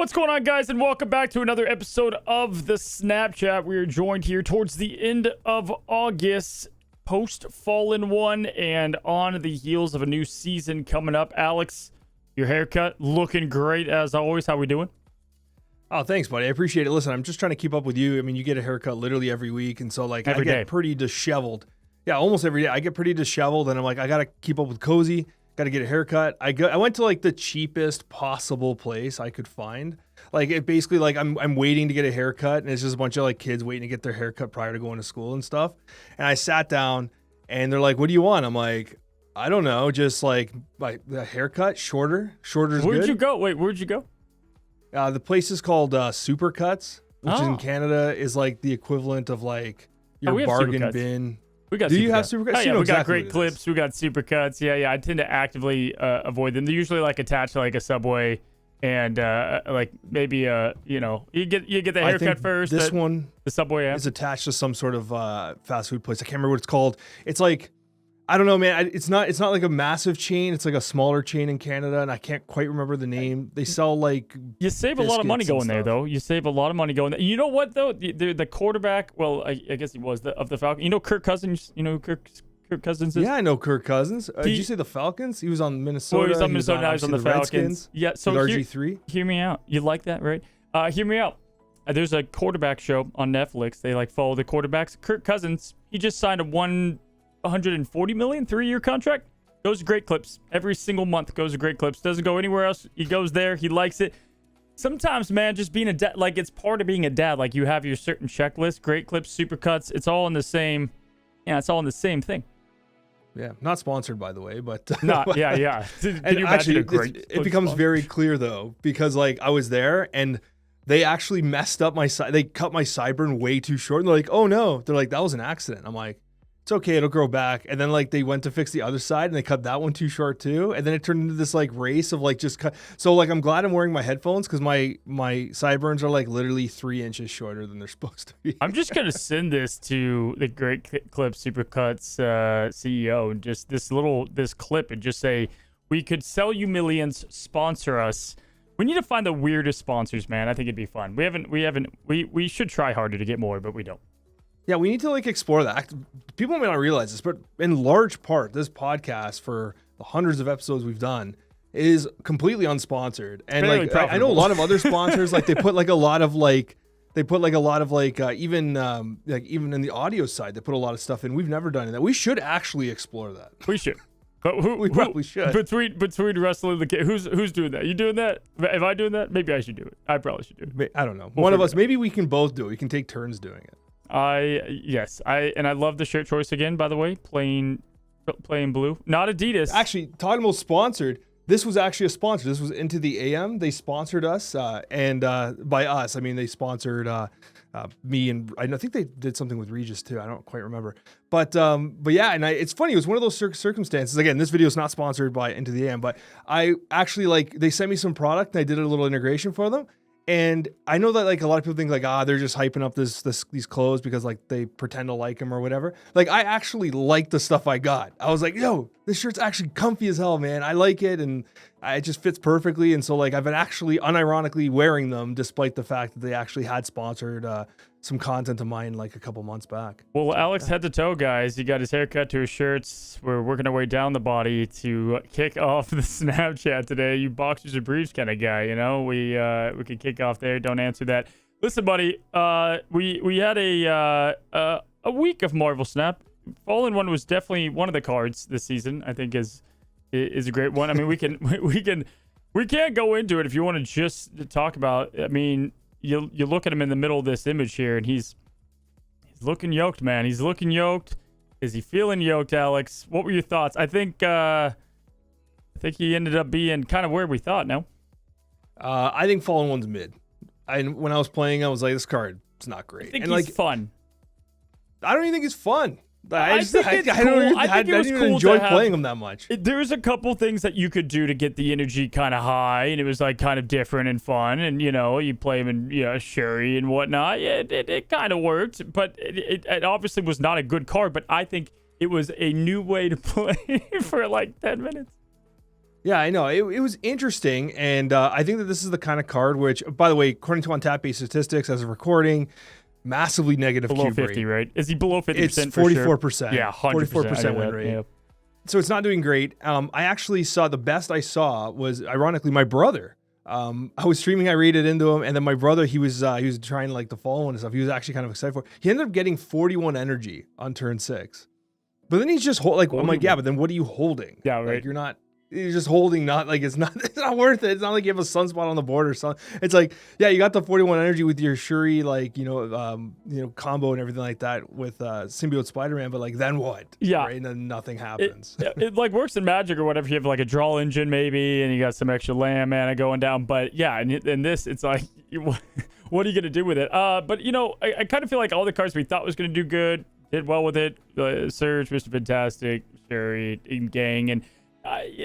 What's going on, guys, and welcome back to another episode of the Snapchat. We are joined here towards the end of August, post Fallen 1, and on the heels of a new season coming up. Alex, your haircut looking great as always. How we doing? Oh, thanks, buddy. I appreciate it. Listen, I'm just trying to keep up with you. I mean, you get a haircut literally every week, and so like Every I get day. pretty disheveled. Yeah, almost every day. I get pretty disheveled, and I'm like, I gotta keep up with Cozy. Got to get a haircut. I went to like the cheapest possible place I could find. Like it basically like I'm waiting to get a haircut, and it's just a bunch of like kids waiting to get their haircut prior to going to school and stuff. And I sat down, and they're like, "What do you want?" I'm like, "I don't know, just like the haircut, shorter is good." Where'd you go? Wait, where'd you go? The place is called Supercuts, which Oh. in Canada is like the equivalent of like your we have bargain Supercuts. bin. We got Do you have Supercuts. Supercuts? Oh, You yeah, know we got exactly great what it clips. is. We got Supercuts. Yeah. I tend to actively avoid them. They're usually like attached to like a Subway, and like maybe you get the I haircut think first. This one the Subway app. is attached to some sort of fast food place. I can't remember what it's called. It's like, I don't know, man. It's not like a massive chain. It's like a smaller chain in Canada, and I can't quite remember the name. They sell like You save a lot of money biscuits and going there, stuff. though. You save a lot of money going there. You know what, though? The quarterback, well, I guess he was of the Falcons. You know Kirk Cousins? You know who Kirk Cousins is? Yeah, I know Kirk Cousins. Did He- you say the Falcons? He was on Minnesota. Well, he was on Minnesota, now he's on the obviously Falcons. Redskins Yeah, so with here- RG3. Hear me out. You like that, right? Hear me out. There's a quarterback show on Netflix. They like follow the quarterbacks. Kirk Cousins, he just signed a $140 million 3-year contract. Goes to great clips. Every single month goes to great clips. Doesn't go anywhere else. He goes there. He likes it. Sometimes, man, just being a dad, like it's part of being a dad. Like you have your certain checklist, great clips, supercuts. It's all in the same. Yeah, it's all in the same thing. Yeah, not sponsored by the way, but Not. Yeah. Can And you actually, imagine a great? it becomes very clear though, because like I was there and they actually messed up my side. They cut my sideburn way too short. And they're like, "Oh no!" They're like, "That was an accident." I'm like, "It's okay, it'll grow back." And then like they went to fix the other side and they cut that one too short too. And then it turned into this like race of like just cut. So like I'm glad I'm wearing my headphones because my sideburns are like literally 3 inches shorter than they're supposed to be. I'm just gonna send this to the Great Clip Supercuts CEO, and just this clip, and just say, "We could sell you millions. Sponsor us." We need to find the weirdest sponsors, man. I think it'd be fun. We should try harder to get more, but we don't. Yeah, we need to like explore that. People may not realize this, but in large part, this podcast for the hundreds of episodes we've done is completely unsponsored. And Barely like I know a profitable. lot of other sponsors, like they put like a lot of like even even in the audio side, they put a lot of stuff in. We've never done that. We should actually explore that. We should. But who? We probably should. Between Russell and the kid, who's doing that? You doing that? Am I doing that? Maybe I should do it. I probably should do it. I don't know. We'll One of figure us, maybe we can both do it. We can take turns doing it. I love the shirt choice again, by the way. Plain blue, not Adidas. Actually, talking about sponsored, this was actually a sponsor. This was Into the AM. They sponsored us, and by us, I mean they sponsored me, and I think they did something with Regis too. I don't quite remember, but yeah, and it's funny. It was one of those circumstances. Again, this video is not sponsored by Into the AM, but I actually like they sent me some product, and I did a little integration for them. And I know that like a lot of people think like they're just hyping up these clothes because like they pretend to like them or whatever. Like I actually like the stuff I got. I was like, yo, this shirt's actually comfy as hell, man. I like it and it just fits perfectly. And so like I've been actually unironically wearing them despite the fact that they actually had sponsored some content of mine like a couple months back. Well, Alex head to toe, guys. He got his haircut to his shirts. We're working our way down the body to kick off the Snapchat today. You boxers and briefs kind of guy, you know. We could kick off there. Don't answer that. Listen, buddy. We had a week of Marvel Snap. Fallen 1 was definitely one of the cards this season. I think is a great one. I mean, we can't go into it if you want to just talk about. I mean. You look at him in the middle of this image here, and he's looking yoked, man. He's looking yoked. Is he feeling yoked, Alex? What were your thoughts? I think he ended up being kind of where we thought. No, I think Fallen 1's mid. When I was playing, I was like, this card is not great. I think and he's like, fun. I don't even think it's fun. I think it's I don't cool. even, I think it was didn't cool even enjoy to have- playing them that much. There's a couple things that you could do to get the energy kind of high, and it was like kind of different and fun. And you know, you play him in Sherry and whatnot. Yeah, it kind of worked, but it obviously was not a good card. But I think it was a new way to play for like 10 minutes. Yeah, I know. It was interesting, and I think that this is the kind of card which, by the way, according to on-tap-based statistics as of recording, massively negative Below cube 50, rate. right? Is he below 50%? It's for sure? 44%. Yeah, 100%. 44% win rate. Yeah. So it's not doing great. I actually saw, the best I saw was, ironically, my brother. I was streaming, I raided into him, and then my brother, he was trying like the follow and stuff. He was actually kind of excited for it. He ended up getting 41 energy on turn 6. But then he's just I'm like, yeah, but then what are you holding? Yeah, right. Like, you're just holding, not like it's not worth it. It's not like you have a sunspot on the board or something. It's like, yeah, you got the 41 energy with your Shuri, like, combo and everything like that with Symbiote Spider-Man, but like, then what? Yeah. Right? And then nothing happens. It like works in Magic or whatever. You have like a draw engine maybe, and you got some extra land mana going down. But yeah, in this, it's like, what are you going to do with it? But I kind of feel like all the cards we thought was going to do good, did well with it. Surge, Mr. Fantastic, Shuri, Gang, and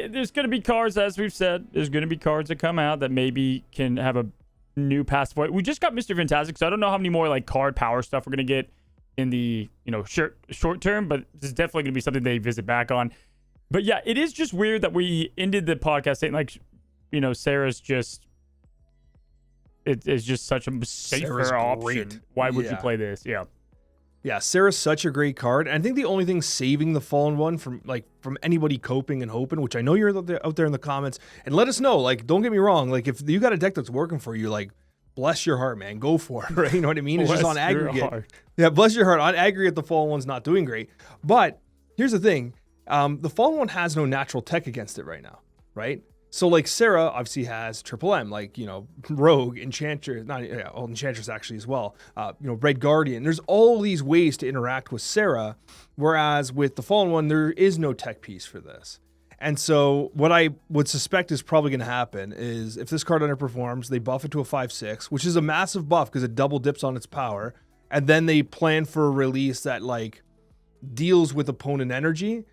there's going to be cards, as we've said, there's going to be cards that come out that maybe can have a new pass for it. We just got Mr. Fantastic, so I don't know how many more like card power stuff we're going to get in the short term, but this is definitely going to be something they visit back on. But yeah, it is just weird that we ended the podcast saying like, Sarah's just, it is just such a safer option. Great. Why would you play this? Yeah, Sarah's such a great card. And I think the only thing saving the Fallen One from anybody coping and hoping, which I know you're out there in the comments, and let us know, like, don't get me wrong, like, if you got a deck that's working for you, like, bless your heart, man, go for it, right? You know what I mean? It's just on aggregate. Yeah, bless your heart. On aggregate, the Fallen One's not doing great. But here's the thing. The Fallen One has no natural tech against it right now, right? So, like, Sarah obviously has Triple M, like, Rogue, Enchantress, Enchantress actually as well, Red Guardian. There's all these ways to interact with Sarah, whereas with the Fallen One, there is no tech piece for this. And so what I would suspect is probably going to happen is if this card underperforms, they buff it to a 5/6, which is a massive buff because it double dips on its power, and then they plan for a release that, like, deals with opponent energy,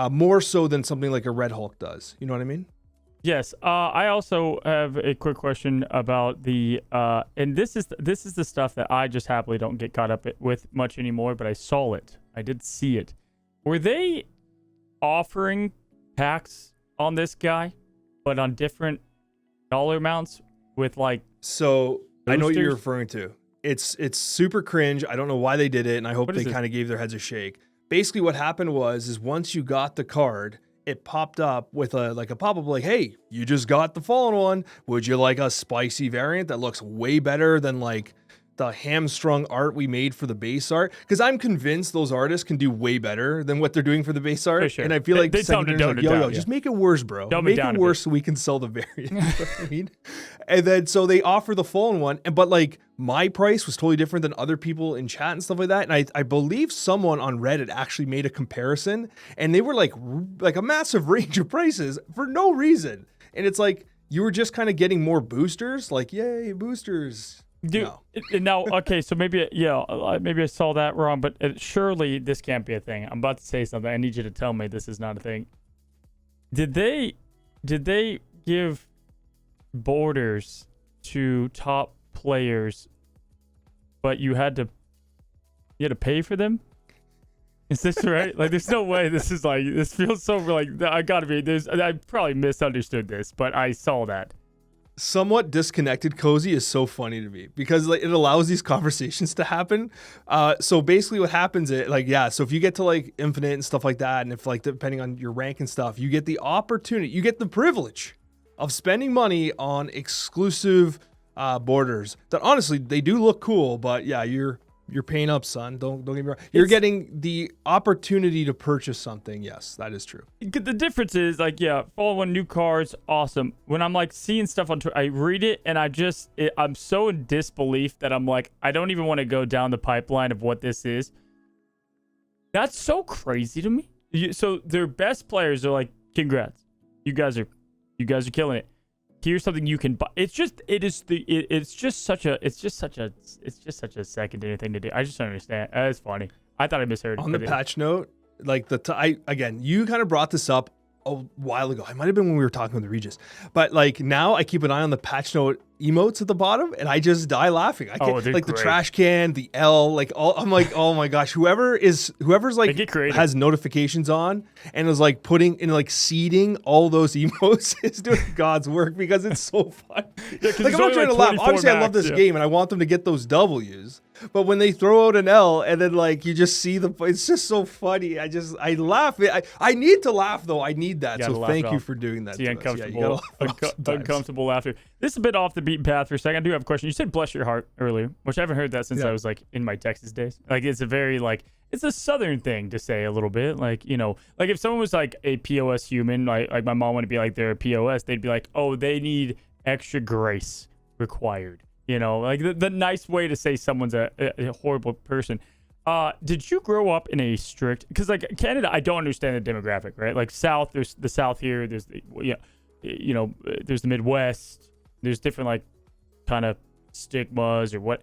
more so than something like a Red Hulk does. You know what I mean? Yes. I also have a quick question about the and this is the stuff that I just happily don't get caught up with much anymore, but I saw it. I did see it. Were they offering packs on this guy, but on different dollar amounts with like So boosters? I know what you're referring to. It's super cringe. I don't know why they did it, and I hope they kind of gave their heads a shake. Basically what happened was once you got the card, it popped up with a pop-up like, hey, you just got the Fallen One. Would you like a spicy variant that looks way better than like the hamstrung art we made for the base art? Because I'm convinced those artists can do way better than what they're doing for the base art. Sure. And I feel like they tell them to like, yo, just make it worse, bro. Make it worse so we can sell the variant. You know what I mean? And then so they offer the Fallen One, but like my price was totally different than other people in chat and stuff like that. And I believe someone on Reddit actually made a comparison, and they were like a massive range of prices for no reason. And it's like you were just kind of getting more boosters, like yay boosters. Dude, now, okay, so maybe I saw that wrong, but surely this can't be a thing. I'm about to say something. I need you to tell me this is not a thing. Did they give borders to top players, but you had to pay for them? Is this right? Like, there's no way this is like, this feels so like, I probably misunderstood this, but I saw that. Somewhat disconnected cozy is so funny to me because like it allows these conversations to happen. So basically what happens is so if you get to like infinite and stuff like that, and if like depending on your rank and stuff, you get the opportunity, you get the privilege of spending money on exclusive borders that honestly they do look cool, but yeah, you're paying up, son. Don't get me wrong. You're getting the opportunity to purchase something. Yes, that is true. The difference is Fallen One new cards, awesome. When I'm like seeing stuff on Twitter, I read it and I'm so in disbelief that I'm like, I don't even want to go down the pipeline of what this is. That's so crazy to me. So their best players are like, congrats, you guys are killing it. Here's something you can buy. It's just such a secondary thing to do. I just don't understand. It's funny. I thought I misheard. On the patch note, like again, you kind of brought this up a while ago. It might have been when we were talking with Regis, but like now I keep an eye on the patch note emotes at the bottom, and I just die laughing. I can't, they're like the great. trash can, the L, like all. I'm like, oh my gosh, whoever's like get creative. has notifications on and is like putting in like seeding all those emotes is doing God's work, because it's so fun. Like I'm not trying to laugh. Obviously, I love this game and I want them to get those W's. But when they throw out an L and then like you just see it's just so funny. I laugh. I need to laugh though. I need that. So thank you for doing that. The uncomfortable laughter. This is a bit off the beaten path for a second. I do have a question. You said "bless your heart" earlier, which I haven't heard that since I was like in my Texas days. Like it's a very like it's a Southern thing to say a little bit. Like like if someone was like a POS human, like my mom wouldn't be like they're a POS. They'd be like, oh, they need extra grace required. Like the nice way to say someone's a horrible person. Did you grow up in a strict? Because like Canada, I don't understand the demographic, right? Like South, there's the South here. There's the there's the Midwest. There's different like kind of stigmas or what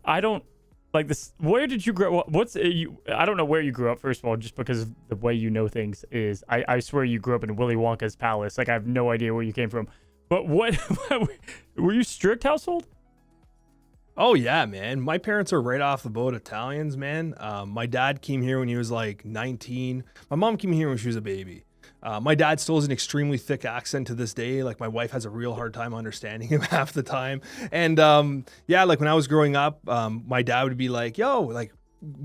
I don't like this. Where did you grow up? I don't know where you grew up. First of all, just because of the way you know things is. I swear you grew up in Willy Wonka's palace. Like I have no idea where you came from. But what were you strict household? Oh yeah, man. My parents are right off the boat Italians, man. My dad came here when he was like 19. My mom came here when she was a baby. My dad still has an extremely thick accent to this day. Like my wife has a real hard time understanding him half the time. And like when I was growing up, my dad would be like, "Yo, like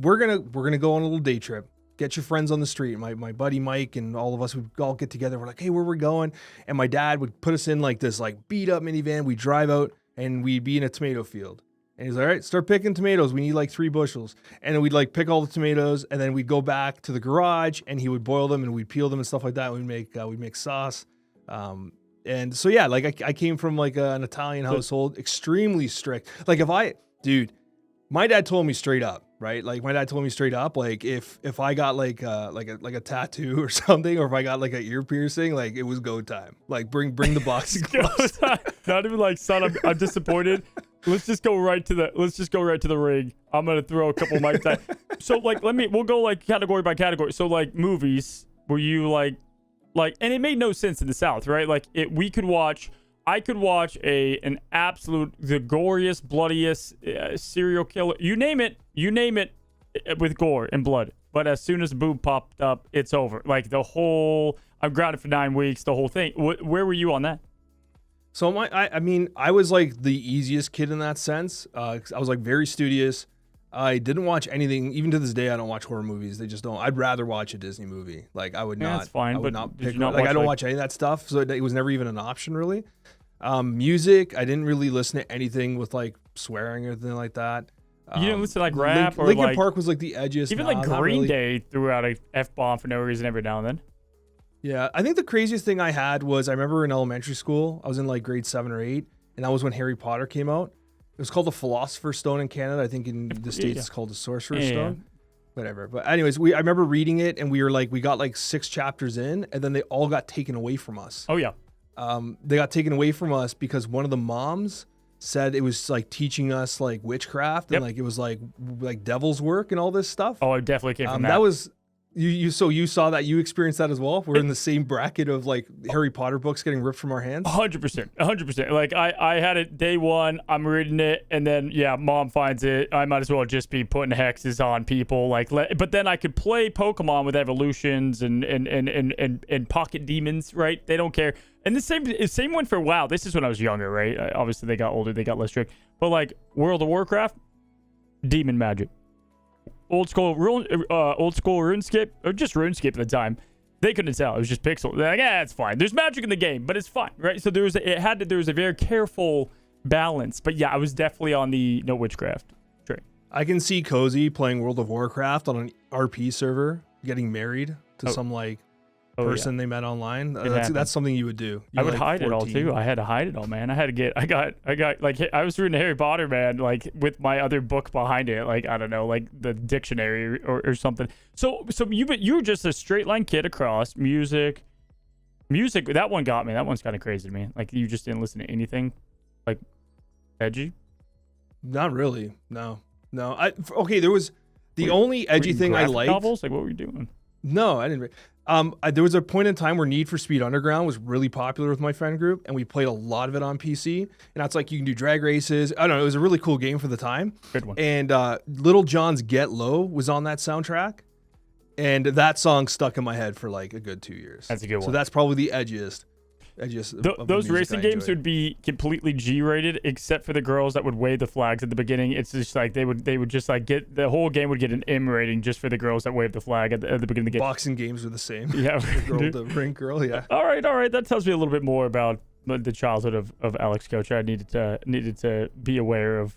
we're gonna go on a little day trip. Get your friends on the street." My buddy Mike and all of us would all get together. We're like, "Hey, where we're going?" And my dad would put us in like this like beat up minivan. We'd drive out and we'd be in a tomato field. And he's like, "All right, start picking tomatoes. We need like 3 bushels." And then we'd like pick all the tomatoes, and then we'd go back to the garage, and he would boil them, and we'd peel them and stuff like that. We'd make sauce. And so yeah, like I came from like an Italian household, extremely strict. Like my dad told me straight up, right? Like my dad told me straight up, like if I got like a tattoo or something, or if I got like an ear piercing, like it was go time. Like bring the box. Not even like, son, I'm disappointed. Let's just go right to the ring. I'm gonna throw a couple of mics down. So like we'll go like category by category. So like movies, were you like and it made no sense in the South, right? Like I could watch an absolute the goriest, bloodiest serial killer. You name it with gore and blood. But as soon as the boob popped up, it's over. Like the whole I'm grounded for 9 weeks, the whole thing. Where were you on that? So I was like the easiest kid in that sense. I was like very studious. I didn't watch anything. Even to this day, I don't watch horror movies. They just don't. I'd rather watch a Disney movie. Like I would not. That's fine. I would not pick. Like I don't watch any of that stuff. So it was never even an option really. Music, I didn't really listen to anything with like swearing or anything like that. You didn't listen to like rap or Linkin like Park was like the edgiest. Even like Green Day threw out a F-bomb for no reason every now and then. Yeah, I think the craziest thing I had was I remember in elementary school, I was in like grade 7 or 8, and that was when Harry Potter came out. It was called the Philosopher's Stone in Canada. I think in the States it's called the Sorcerer's Stone. Whatever. But anyways, I remember reading it, and we got like 6 chapters in, and then they all got taken away from us. Oh yeah. They got taken away from us because one of the moms said it was like teaching us like witchcraft and like it was like devil's work and all this stuff. Oh, it definitely came from that. That was so you saw that, you experienced that as well. We're in the same bracket of like Harry Potter books getting ripped from our hands. 100%. Like I had it day one. I'm reading it, and then mom finds it. I might as well just be putting hexes on people. But then I could play Pokemon with evolutions and pocket demons. Right? They don't care. And the same went for WoW. This is when I was younger, right? Obviously they got older, they got less strict. But like World of Warcraft, demon magic. Old school RuneScape, or just RuneScape at the time, they couldn't tell. It was just pixel. They're like, it's fine. There's magic in the game, but it's fine, right? So there was a very careful balance. But yeah, I was definitely on the no witchcraft train. I can see Cozy playing World of Warcraft on an RP server, getting married to some like person they met online. That's something you would do. I would hide 14. It all too. I had to hide it all, man. I got like I was reading Harry Potter, man, like with my other book behind it, like I don't know, like the dictionary or something. So you were just a straight line kid across music. That one got me. That one's kind of crazy to me. Like you just didn't listen to anything like edgy. Not really. No. There was the only edgy thing I liked. Novels? Like what were you doing? No, I didn't. There was a point in time where Need for Speed Underground was really popular with my friend group, and we played a lot of it on PC. And that's like you can do drag races. I don't know. It was a really cool game for the time. Good one. And Little John's Get Low was on that soundtrack, and that song stuck in my head for like a good 2 years. That's a good one. So that's probably the edgiest. Those racing games would be completely G-rated, except for the girls that would wave the flags at the beginning. It's just like they would just like get the whole game would get an M rating just for the girls that wave the flag at the beginning of the game. Boxing games are the same. Yeah, the ring girl. Yeah. All right. That tells me a little bit more about the childhood of Alex Coccia. I needed to be aware of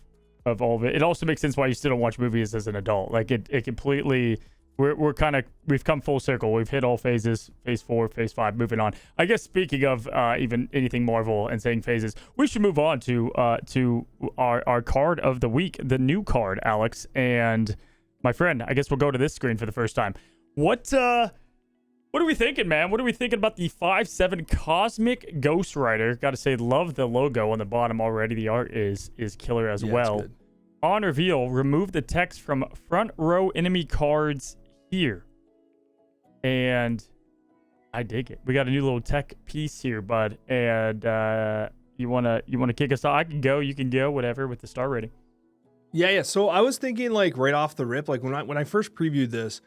all of it. It also makes sense why you still don't watch movies as an adult. Like it completely. We've come full circle. We've hit all phases, phase 4, phase 5, moving on. I guess speaking of even anything Marvel and saying phases, we should move on to our card of the week, the new card, Alex. And my friend, I guess we'll go to this screen for the first time. What are we thinking, man? What are we thinking about the 5/7 Cosmic Ghost Rider? Got to say, love the logo on the bottom already. The art is killer as well. On reveal, remove the text from front row enemy cards here, and I dig it. We got a new little tech piece here, bud. And you wanna kick us off? I can go. You can go. Whatever with the star rating. Yeah. So I was thinking like right off the rip, like when I first previewed this,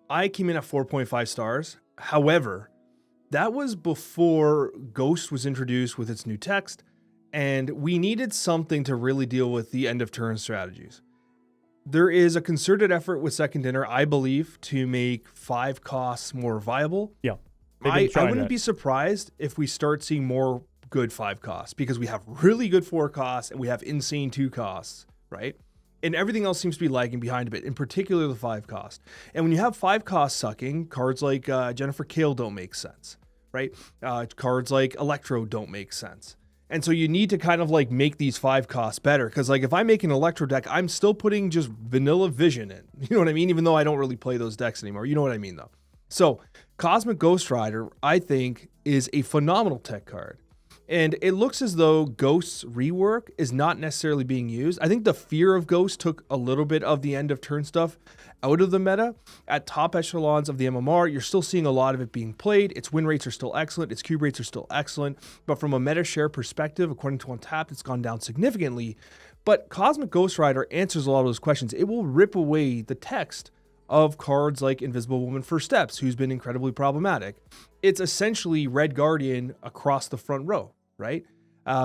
I came in at 4.5 stars. However, that was before Ghost was introduced with its new text, and we needed something to really deal with the end of turn strategies. There is a concerted effort with Second Dinner, I believe, to make 5 costs more viable. Yeah. I wouldn't be surprised if we start seeing more good 5 costs, because we have really good 4 costs and we have insane 2 costs, right? And everything else seems to be lagging behind a bit, in particular the 5 cost. And when you have 5 costs sucking, cards like Jennifer Kale don't make sense, right? Cards like Electro don't make sense. And so you need to kind of like make these 5 costs better. Because like if I make an Electro deck, I'm still putting just vanilla Vision in. You know what I mean? Even though I don't really play those decks anymore. You know what I mean though. So Cosmic Ghost Rider, I think, is a phenomenal tech card. And it looks as though Ghost's rework is not necessarily being used. I think the fear of Ghost took a little bit of the end of turn stuff out of the meta. At top echelons of the MMR, you're still seeing a lot of it being played. Its win rates are still excellent. Its cube rates are still excellent. But from a meta share perspective, according to Untapped, it's gone down significantly. But Cosmic Ghost Rider answers a lot of those questions. It will rip away the text of cards like Invisible Woman First Steps, who's been incredibly problematic. It's essentially Red Guardian across the front row. Right?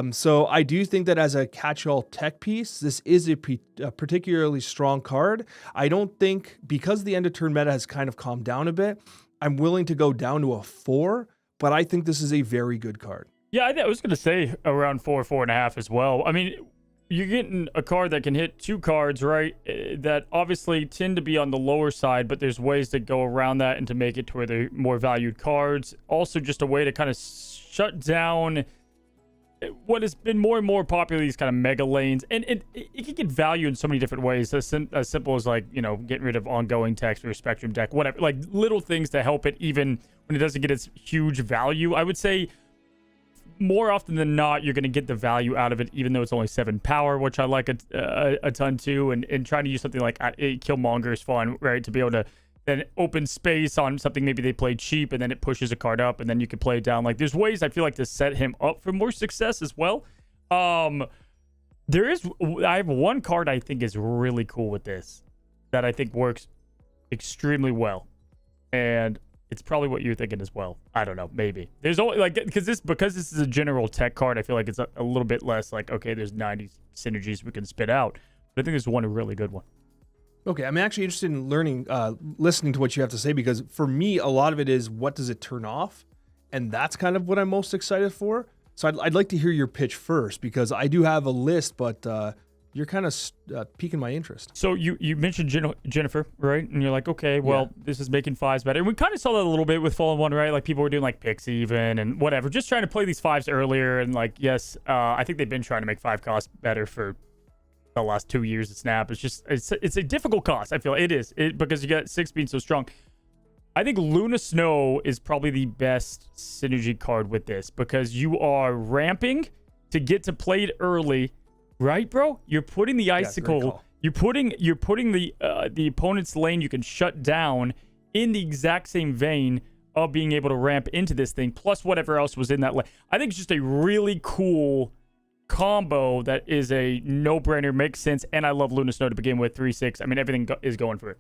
So I do think that as a catch-all tech piece, this is a particularly strong card. I don't think, because the end of turn meta has kind of calmed down a bit, I'm willing to go down to a 4, but I think this is a very good card. Yeah, I was going to say around 4.5 as well. I mean, you're getting a card that can hit 2 cards, right? That obviously tend to be on the lower side, but there's ways to go around that and to make it to where they're more valued cards. Also, just a way to kind of shut down what has been more and more popular, these kind of mega lanes, and it can get value in so many different ways, as simple as like, you know, getting rid of ongoing text or a spectrum deck, whatever, like little things to help it even when it doesn't get its huge value. I would say more often than not, you're going to get the value out of it, even though it's only 7 power, which I like a ton too, and trying to use something like Killmonger is fun, right, to be able to then open space on something maybe they play cheap, and then it pushes a card up, and then you can play it down. Like, there's ways I feel like to set him up for more success as well. I have one card I think is really cool with this that I think works extremely well, and it's probably what you're thinking as well. I don't know, maybe there's only like because this is a general tech card. I feel like it's a little bit less like, okay, there's 90 synergies we can spit out, but I think there's one really good one. Okay, I'm actually interested in learning, listening to what you have to say, because for me, a lot of it is what does it turn off? And that's kind of what I'm most excited for. So I'd like to hear your pitch first, because I do have a list, but you're kind of piquing my interest. So you mentioned Jennifer, right? And you're like, okay, well, This is making 5s better. And we kind of saw that a little bit with Fallen 1, right? Like people were doing like picks even and whatever, just trying to play these 5s earlier. And like, yes, I think they've been trying to make 5 costs better for the last 2 years of Snap. It's a difficult cost. I feel it is because you got 6 being so strong. I think Luna Snow is probably the best synergy card with this, because you are ramping to get to play it early, right, bro? You're putting the icicle. You're putting the opponent's lane you can shut down in the exact same vein of being able to ramp into this thing, plus whatever else was in that. I think it's just a really cool combo that is a no-brainer, makes sense, and I love Luna Snow to begin with, 3-6. I mean, everything is going for it.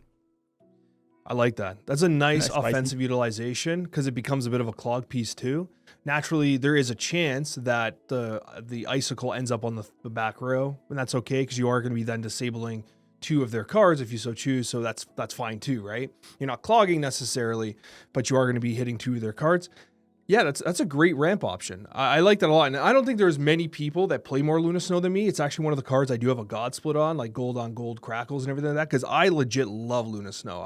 I like that. That's a nice offensive utilization because it becomes a bit of a clog piece too. Naturally, there is a chance that the icicle ends up on the back row, and that's okay because you are going to be then disabling 2 of their cards if you so choose. So that's fine too, right? You're not clogging necessarily, but you are going to be hitting 2 of their cards. Yeah, that's a great ramp option. I like that a lot. And I don't think there's many people that play more Luna Snow than me. It's actually one of the cards I do have a God Split on, like gold on gold crackles and everything like that, because I legit love Luna Snow.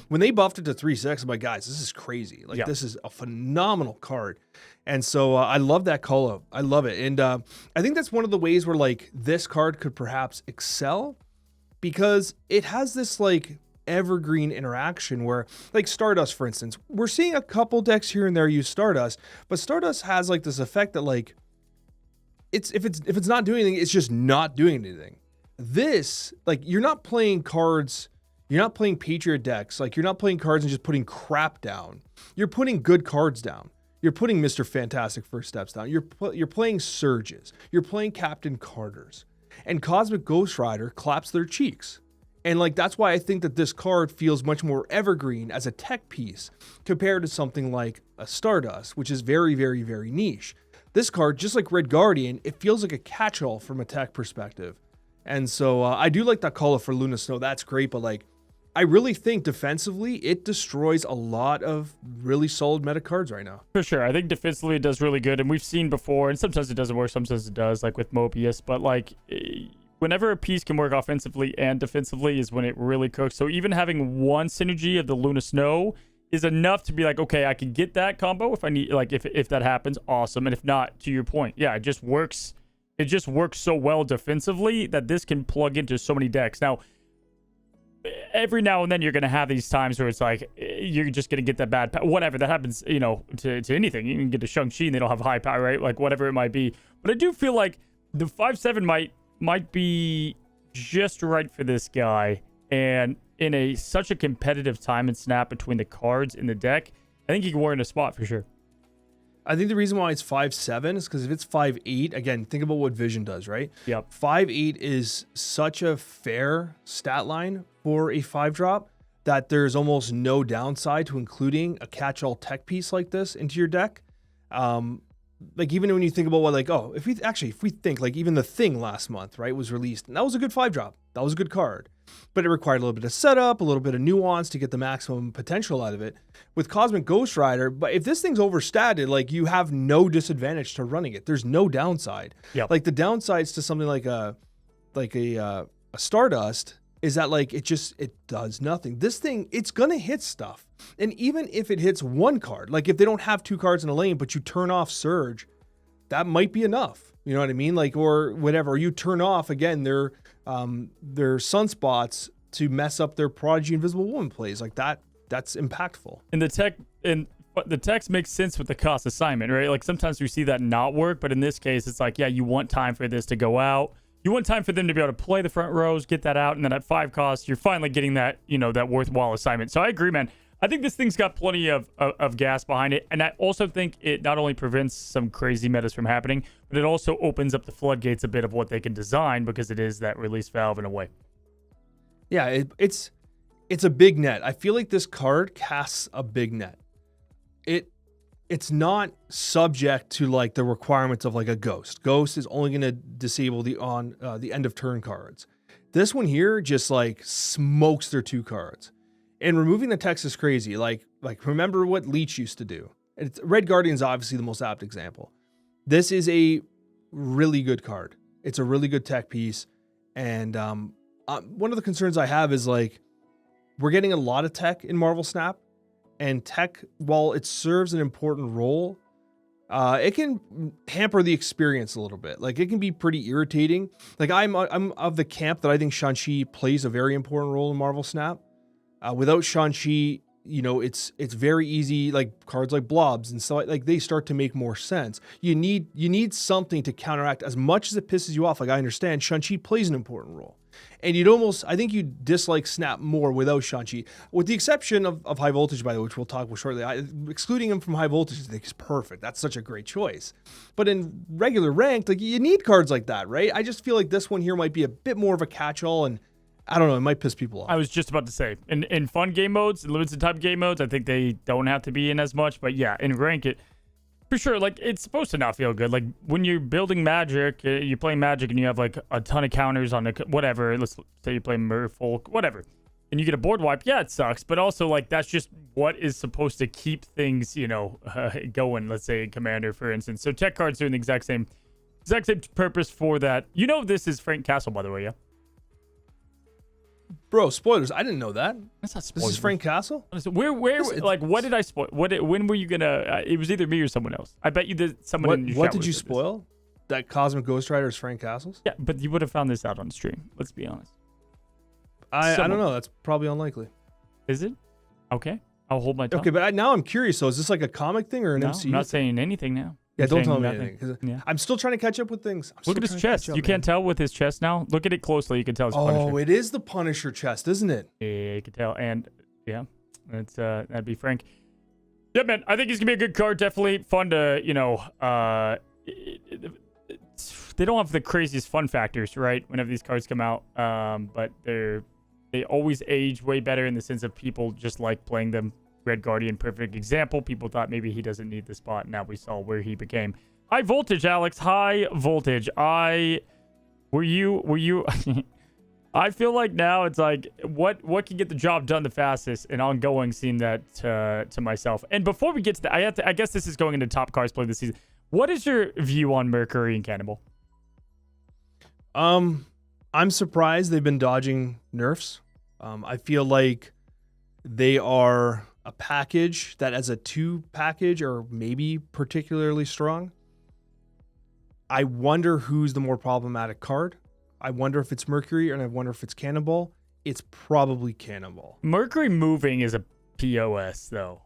When they buffed it to 3-6, I'm like, guys, this is crazy. Like, this is a phenomenal card. And so I love that call-up. I love it. And I think that's one of the ways where, like, this card could perhaps excel because it has this, like, evergreen interaction where, like Stardust, for instance, we're seeing a couple decks here and there use Stardust, but Stardust has like this effect that, like, if it's not doing anything, it's just not doing anything. This, like, you're not playing cards, you're not playing Patriot decks, like, you're not playing cards and just putting crap down. You're putting good cards down. You're putting Mr. Fantastic First Steps down. You're playing Surges. You're playing Captain Carters. And Cosmic Ghost Rider claps their cheeks. And, like, that's why I think that this card feels much more evergreen as a tech piece compared to something like a Stardust, which is very, very, very niche. This card, just like Red Guardian, it feels like a catch-all from a tech perspective. And so I do like that call for Luna Snow. That's great, but, like, I really think defensively, it destroys a lot of really solid meta cards right now. For sure. I think defensively it does really good. And we've seen before, and sometimes it doesn't work, sometimes it does, like with Mobius. But, like, whenever a piece can work offensively and defensively is when it really cooks. So even having one synergy of the Luna Snow is enough to be like, okay, I can get that combo if I need, like, if that happens, awesome. And if not, to your point, yeah, it just works so well defensively that this can plug into so many decks. Now, every now and then you're going to have these times where it's like, you're just going to get that bad whatever that happens, you know, to anything. You can get a Shang-Chi and they don't have high power, right? Like, whatever it might be. But I do feel like the 5/7 might be just right for this guy. And in such a competitive time and snap between the cards in the deck, I think he can warrant a spot for sure. I think the reason why it's 5/7 is because if it's 5/8, again, think about what Vision does, right? Yep. 5/8 is such a fair stat line for a 5-drop that there's almost no downside to including a catch-all tech piece like this into your deck. Like, even when you think about what, like, oh, if we think, like, even the Thing last month, right, was released, and that was a good 5-drop. That was a good card. But it required a little bit of setup, a little bit of nuance to get the maximum potential out of it. With Cosmic Ghost Rider, but if this thing's overstatted, like, you have no disadvantage to running it. There's no downside. Yep. Like, the downsides to something like a Stardust is that, like, it does nothing. This thing, it's gonna hit stuff. And even if it hits one card, like if they don't have 2 cards in a lane, but you turn off Surge, that might be enough. You know what I mean? Like, or whatever. Or you turn off, again, their sunspots to mess up their Prodigy Invisible Woman plays. Like, that's impactful. And the text makes sense with the cost assignment, right? Like, sometimes we see that not work, but in this case, it's like, yeah, you want time for this to go out. You want time for them to be able to play the front rows, get that out, and then at 5 costs, you're finally getting that, you know, that worthwhile assignment. So I agree, man. I think this thing's got plenty of gas behind it, and I also think it not only prevents some crazy metas from happening, but it also opens up the floodgates a bit of what they can design because it is that release valve in a way. Yeah, it's a big net. I feel like this card casts a big net. It's not subject to, like, the requirements of, like, a Ghost. Ghost is only going to disable the end of turn cards. This one here just, like, smokes their 2 cards. And removing the text is crazy. Like remember what Leech used to do. Red Guardian is obviously the most apt example. This is a really good card. It's a really good tech piece. And one of the concerns I have is, like, we're getting a lot of tech in Marvel Snap. And tech, while it serves an important role, it can hamper the experience a little bit. Like, it can be pretty irritating. Like, I'm of the camp that I think Shang-Chi plays a very important role in Marvel Snap. Without Shang-Chi, it's very easy, like cards like blobs and so like they start to make more sense. You need something to counteract as much as it pisses you off. Like I understand Shang-Chi plays an important role. And I think you'd dislike Snap more without Shang-Chi, with the exception of High Voltage, by the way, which we'll talk about shortly. Excluding him from High Voltage, I think is perfect. That's such a great choice. But in regular ranked, like you need cards like that, right? I just feel like this one here might be a bit more of a catch-all, and I don't know, it might piss people off. I was just about to say, in fun game modes, limited type game modes, I think they don't have to be in as much. But yeah, in rank it, for sure, like it's supposed to not feel good. Like when you're building Magic, you're playing Magic and you have like a ton of counters on whatever. Let's say you play Merfolk, whatever, and you get a board wipe. Yeah, it sucks, but also like that's just what is supposed to keep things, going. Let's say in Commander, for instance. So tech cards doing the exact same purpose for that. This is Frank Castle, by the way, yeah. Bro, spoilers. I didn't know that. That's not spoilers. This is Frank Castle? What did I spoil? When were you gonna? It was either me or someone else. I bet you that someone in your What chat did you spoil? This. That Cosmic Ghost Rider is Frank Castle's? Yeah, but you would have found this out on stream. Let's be honest. I don't know. That's probably unlikely. Is it? Okay. I'll hold my tongue. Okay, but now I'm curious. So is this like a comic thing or an MCU? I'm not saying anything now. Yeah, don't tell me anything. Because I'm still trying to catch up with things. Look at his chest. You can't tell with his chest now. Look at it closely. You can tell it's Punisher. Oh, it is the Punisher chest, isn't it? Yeah, you can tell. And yeah, that'd be Frank. Yeah, man. I think he's gonna be a good card. Definitely fun to, they don't have the craziest fun factors, right? Whenever these cards come out, but they always age way better in the sense of people just like playing them. Red Guardian, perfect example. People thought maybe he doesn't need the spot. Now we saw where he became. High Voltage, Alex. High Voltage. Were you? I feel like now it's like what can get the job done the fastest, and ongoing seeing that to myself. And before we get to that, I guess this is going into top cards played this season. What is your view on Mercury and Cannibal? I'm surprised they've been dodging nerfs. I feel like they are a package that as a 2 package are maybe particularly strong. I wonder who's the more problematic card. I wonder if it's Mercury and I wonder if it's Cannonball. It's probably Cannonball. Mercury moving is a POS though.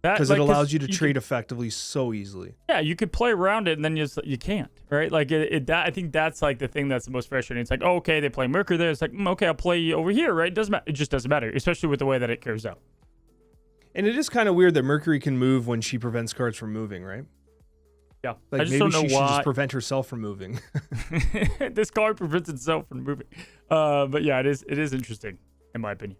Because it allows you to trade effectively so easily. Yeah, you could play around it and then you can't, right? Like I think that's like the thing that's the most frustrating. It's like, oh, okay, they play Mercury there. It's like, okay, I'll play over here, right? It doesn't matter. It just doesn't matter, especially with the way that it curves out. And it is kind of weird that Mercury can move when she prevents cards from moving, right? Yeah, like I just maybe don't know she why. should just prevent herself from moving. This card prevents itself from moving. But yeah, it is interesting in my opinion.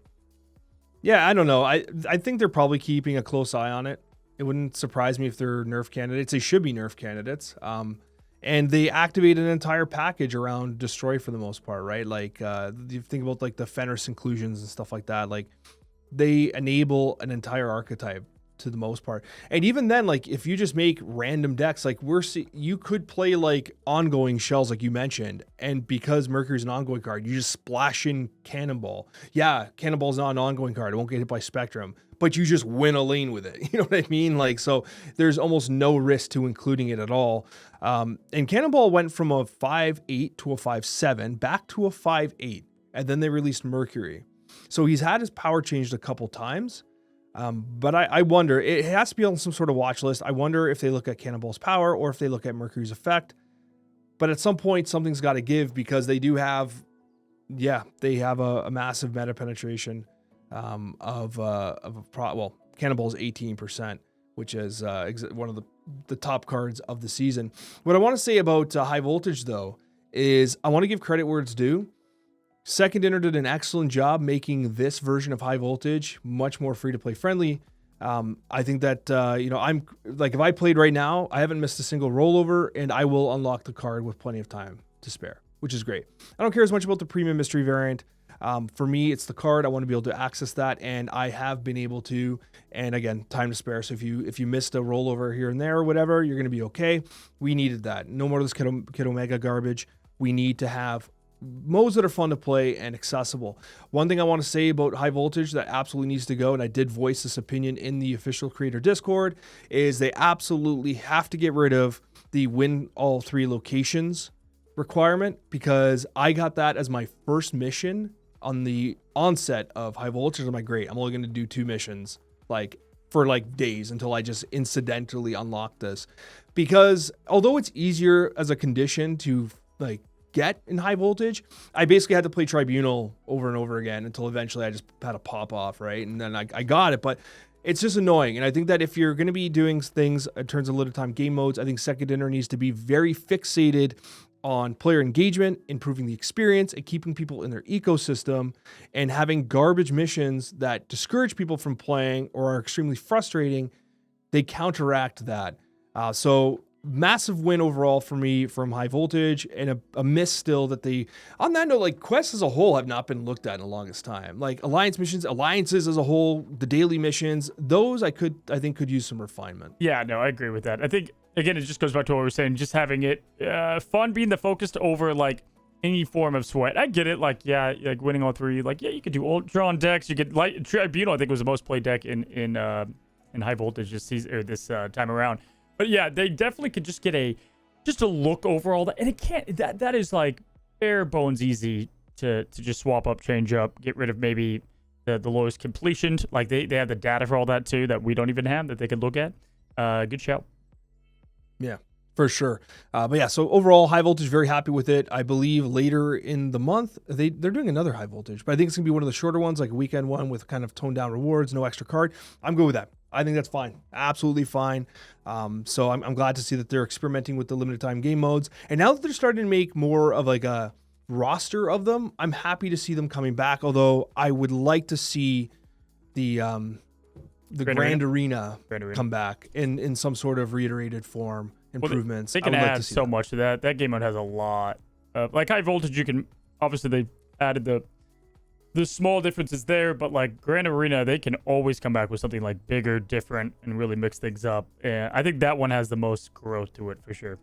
Yeah, I don't know. I think they're probably keeping a close eye on it. It wouldn't surprise me if they're nerf candidates. They should be nerf candidates. And they activate an entire package around Destroy for the most part, right? Like you think about like the Fenris inclusions and stuff like that. Like they enable an entire archetype to the most part. And even then, like if you just make random decks, like you could play like ongoing shells like you mentioned, and because Mercury's an ongoing card, you just splash in Cannonball. Yeah, Cannonball's not an ongoing card. It won't get hit by Spectrum, but you just win a lane with it. You know what I mean? Like, so there's almost no risk to including it at all. And Cannonball went from a 5/8 to a 5/7 back to a 5/8, and then they released Mercury. So he's had his power changed a couple times. But I wonder, it has to be on some sort of watch list. I wonder if they look at Cannonball's power or if they look at Mercury's effect. But at some point, something's got to give because they do have, they have a massive meta penetration Cannonball's 18%, which is one of the top cards of the season. What I want to say about High Voltage, though, is I want to give credit where it's due. Second Dinner did an excellent job making this version of High Voltage much more free-to-play friendly. I think that, I'm like, if I played right now, I haven't missed a single rollover, and I will unlock the card with plenty of time to spare, which is great. I don't care as much about the premium mystery variant. For me, it's the card. I want to be able to access that, and I have been able to. And again, time to spare. So if you missed a rollover here and there or whatever, you're going to be okay. We needed that. No more of this Kid Omega garbage. We need to have modes that are fun to play and accessible. One thing I want to say about High Voltage that absolutely needs to go, and I did voice this opinion in the official creator Discord, is they absolutely have to get rid of the win all 3 locations requirement, because I got that as my first mission on the onset of high voltage, I'm like, great, I'm only going to do 2 missions like for like days until I just incidentally unlock this. Because although it's easier as a condition to like get in high voltage, I basically had to play Tribunal over and over again until eventually I just had a pop off, right? And then I got it, but it's just annoying. And I think that if you're going to be doing things in terms of limited time game modes, I think Second Dinner needs to be very fixated on player engagement, improving the experience, and keeping people in their ecosystem, and having garbage missions that discourage people from playing or are extremely frustrating. They counteract that. So massive win overall for me from high voltage, and a miss still that they, on that note, like quests as a whole have not been looked at in the longest time. Like alliances as a whole, the daily missions, those I think could use some refinement. Yeah, no, I agree with that. I think, again, it just goes back to what we were saying, just having it fun being the focused over like any form of sweat. I get it. Like, yeah, like winning all 3, like, yeah, you could do old drawn decks. You could like Tribunal, I think was the most played deck in high voltage this season or this time around. But yeah, they definitely could just get a look over all that. And it can't, that is like bare bones easy to just swap up, change up, get rid of maybe the lowest completion. Like they have the data for all that too that we don't even have that they could look at. Good shout. Yeah, for sure. But yeah, so overall, high voltage, very happy with it. I believe later in the month, they're doing another high voltage, but I think it's gonna be one of the shorter ones, like a weekend one with kind of toned down rewards, no extra card. I'm good with that. I think that's fine. Absolutely fine. So I'm glad to see that they're experimenting with the limited time game modes. And now that they're starting to make more of like a roster of them, I'm happy to see them coming back. Although I would like to see the Grand Arena come back in some sort of reiterated form, improvements. Well, they can add so much to that. That game mode has a lot of, like high voltage, you can, obviously they added the small differences there, but like Grand Arena, they can always come back with something like bigger, different, and really mix things up. And I think that one has the most growth to it for sure.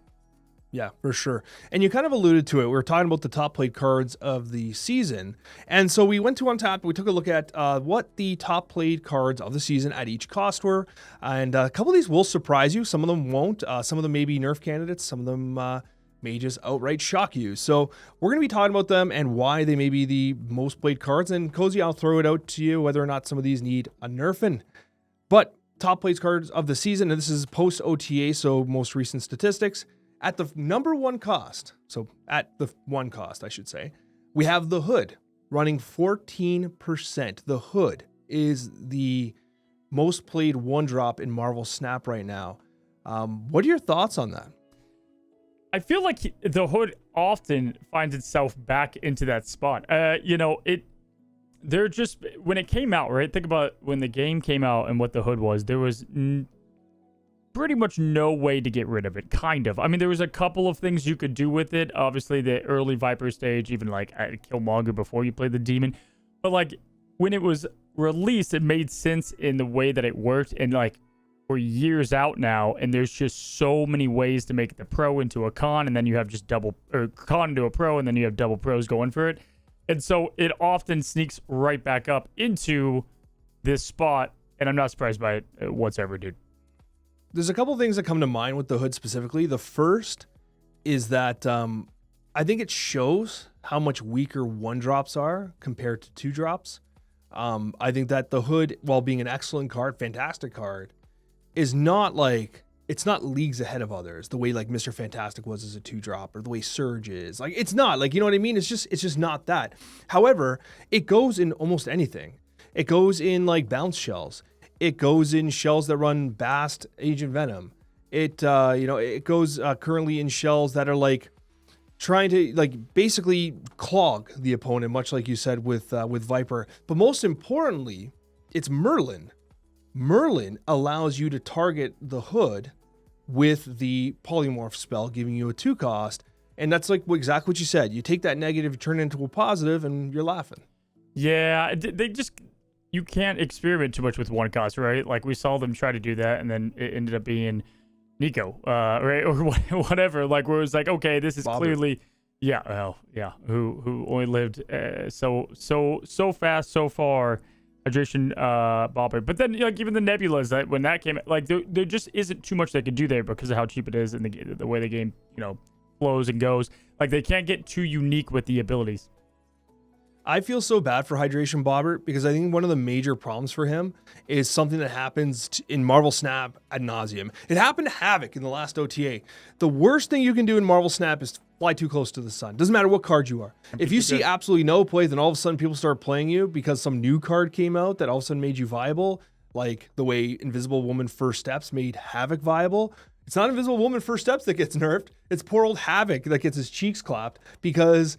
Yeah, for sure. And you kind of alluded to it. We were talking about the top played cards of the season. And so we went to Untapped. We took a look at what the top played cards of the season at each cost were. And a couple of these will surprise you. Some of them won't. Some of them may be nerf candidates. Some of them may just outright shock you. So we're going to be talking about them and why they may be the most played cards. And Coccia, I'll throw it out to you whether or not some of these need a nerfing. But top played cards of the season, and this is post OTA, so most recent statistics. At the number 1 cost, so at the 1 cost, I should say, we have the Hood running 14%. The Hood is the most played 1-drop in Marvel Snap right now. What are your thoughts on that? I feel like the Hood often finds itself back into that spot. They're just, when it came out, right? Think about when the game came out and what the Hood was. There was pretty much no way to get rid of it, kind of. I mean, there was a couple of things you could do with it. Obviously, the early Viper stage, even like Killmonger before you played the Demon. But like when it was released, it made sense in the way that it worked. And like we're years out now, and there's just so many ways to make the pro into a con, and then you have just con into a pro, and then you have double pros going for it. And so it often sneaks right back up into this spot, and I'm not surprised by it whatsoever, dude. There's a couple things that come to mind with the Hood specifically. The first is that I think it shows how much weaker 1-drops are compared to 2-drops. I think that the Hood, while being an excellent card, fantastic card, is not like, it's not leagues ahead of others the way like Mr. Fantastic was as a 2-drop, or the way Surge is. Like, it's not, like, you know what I mean? It's just not that. However, it goes in almost anything. It goes in like bounce shells. It goes in shells that run Bast, Agent Venom. It goes currently in shells that are like trying to like basically clog the opponent, much like you said with Viper. But most importantly, it's Merlin. Merlin allows you to target the Hood with the polymorph spell, giving you a 2 cost. And that's like exactly what you said. You take that negative, you turn it into a positive, and you're laughing. Yeah, you can't experiment too much with 1 cost, right? Like we saw them try to do that, and then it ended up being Nico, right, or whatever. Like where it was like, okay, this is Bobber. Clearly, who only lived so fast, so far. Hydration Bobber, but then like even the Nebulas, that when that came, like there just isn't too much they could do there because of how cheap it is and the way the game flows and goes. Like they can't get too unique with the abilities. I feel so bad for Hydration Bobbert because I think one of the major problems for him is something that happens in Marvel Snap ad nauseum. It happened to Havoc in the last OTA. The worst thing you can do in Marvel Snap is fly too close to the sun. Doesn't matter what card you are. If you see absolutely no play, then all of a sudden people start playing you because some new card came out that all of a sudden made you viable, like the way Invisible Woman First Steps made Havoc viable. It's not Invisible Woman First Steps that gets nerfed. It's poor old Havoc that gets his cheeks clapped because...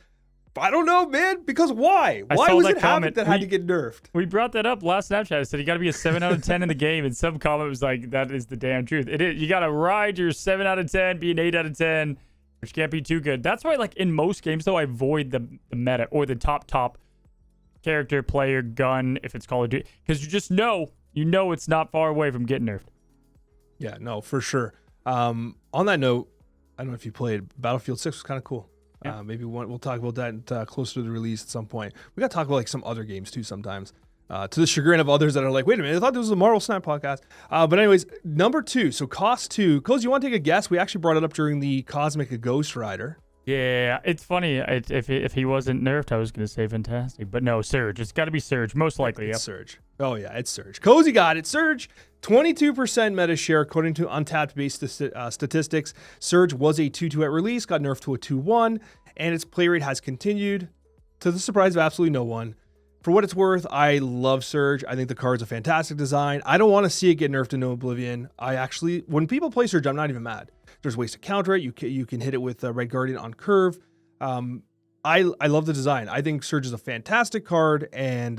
I don't know, man. Because why? Why was it Havoc that had to get nerfed? We brought that up last Snapchat. I said you got to be a 7 out of 10 in the game, and some comment was like, "That is the damn truth." It is. You got to ride your 7 out of 10, be an 8 out of 10, which can't be too good. That's why, like in most games, though, I avoid the meta or the top character, player, gun if it's Call of Duty, because you just know it's not far away from getting nerfed. Yeah, no, for sure. On that note, I don't know if you played Battlefield 6 was kind of cool. Yeah. Maybe we'll talk about that closer to the release at some point. We got to talk about like some other games too sometimes. To the chagrin of others that are like, wait a minute, I thought this was a Marvel Snap podcast. But anyways, number 2. So Cost 2. Coz, you want to take a guess? We actually brought it up during the Cosmic Ghost Rider. Yeah, it's funny. If he wasn't nerfed, I was going to say Fantastic. But no, Surge. It's got to be Surge. Most likely, It's Surge. Oh, yeah, it's Surge. Cozy got it. Surge, 22% meta share according to Untapped-based statistics. Surge was a 2-2 at release, got nerfed to a 2-1, and its play rate has continued to the surprise of absolutely no one. For what it's worth, I love Surge. I think the card's a fantastic design. I don't want to see it get nerfed into Oblivion. When people play Surge, I'm not even mad. There's ways to counter it. You can hit it with Red Guardian on curve. I love the design. I think Surge is a fantastic card, and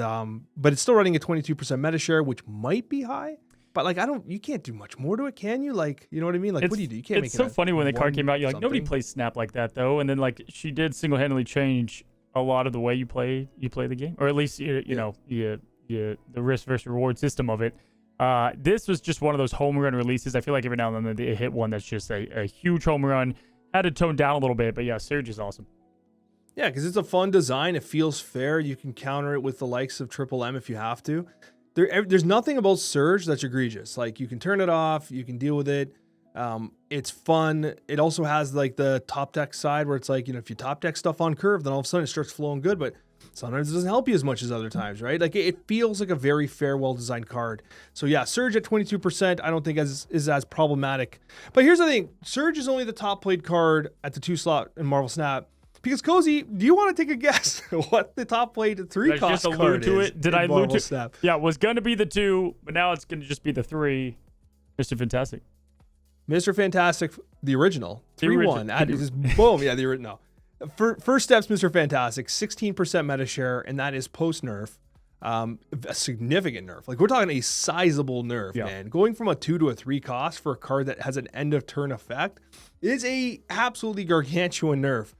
but it's still running a 22% meta share, which might be high. But like you can't do much more to it, can you? Like, you know what I mean? Like, what do you do? You can't make it. It's so funny when the card came out. You're like, nobody plays Snap like that though. And then like she did single-handedly change a lot of the way you play the game, or at least you know the risk versus reward system of it. This was just one of those home run releases. I feel like every now and then they hit one that's just a huge home run. Had to tone down a little bit, but yeah, Surge is awesome. Yeah, because it's a fun design. It feels fair. You can counter it with the likes of Triple M if you have to. There's nothing about Surge that's egregious. Like, you can turn it off. You can deal with it. It's fun. It also has like the top deck side where it's like, if you top deck stuff on curve, then all of a sudden it starts flowing good, but sometimes it doesn't help you as much as other times, right? Like, it feels like a very fair, well-designed card. So yeah, Surge at 22%, I don't think is as problematic. But here's the thing. Surge is only the top played card at the 2 slot in Marvel Snap. Because Cozy, do you want to take a guess what the top played 3 cost card is? Did I allude to it? Snap? Yeah, it was going to be the 2, but now it's going to just be the 3. Mr. Fantastic. Mr. Fantastic, the original. 3-1. Boom. Yeah, the original. First Steps, Mr. Fantastic, 16% meta share, and that is post-nerf. A significant nerf. Like, we're talking a sizable nerf, man. Going from a 2 to a 3 cost for a card that has an end-of-turn effect is a absolutely gargantuan nerf.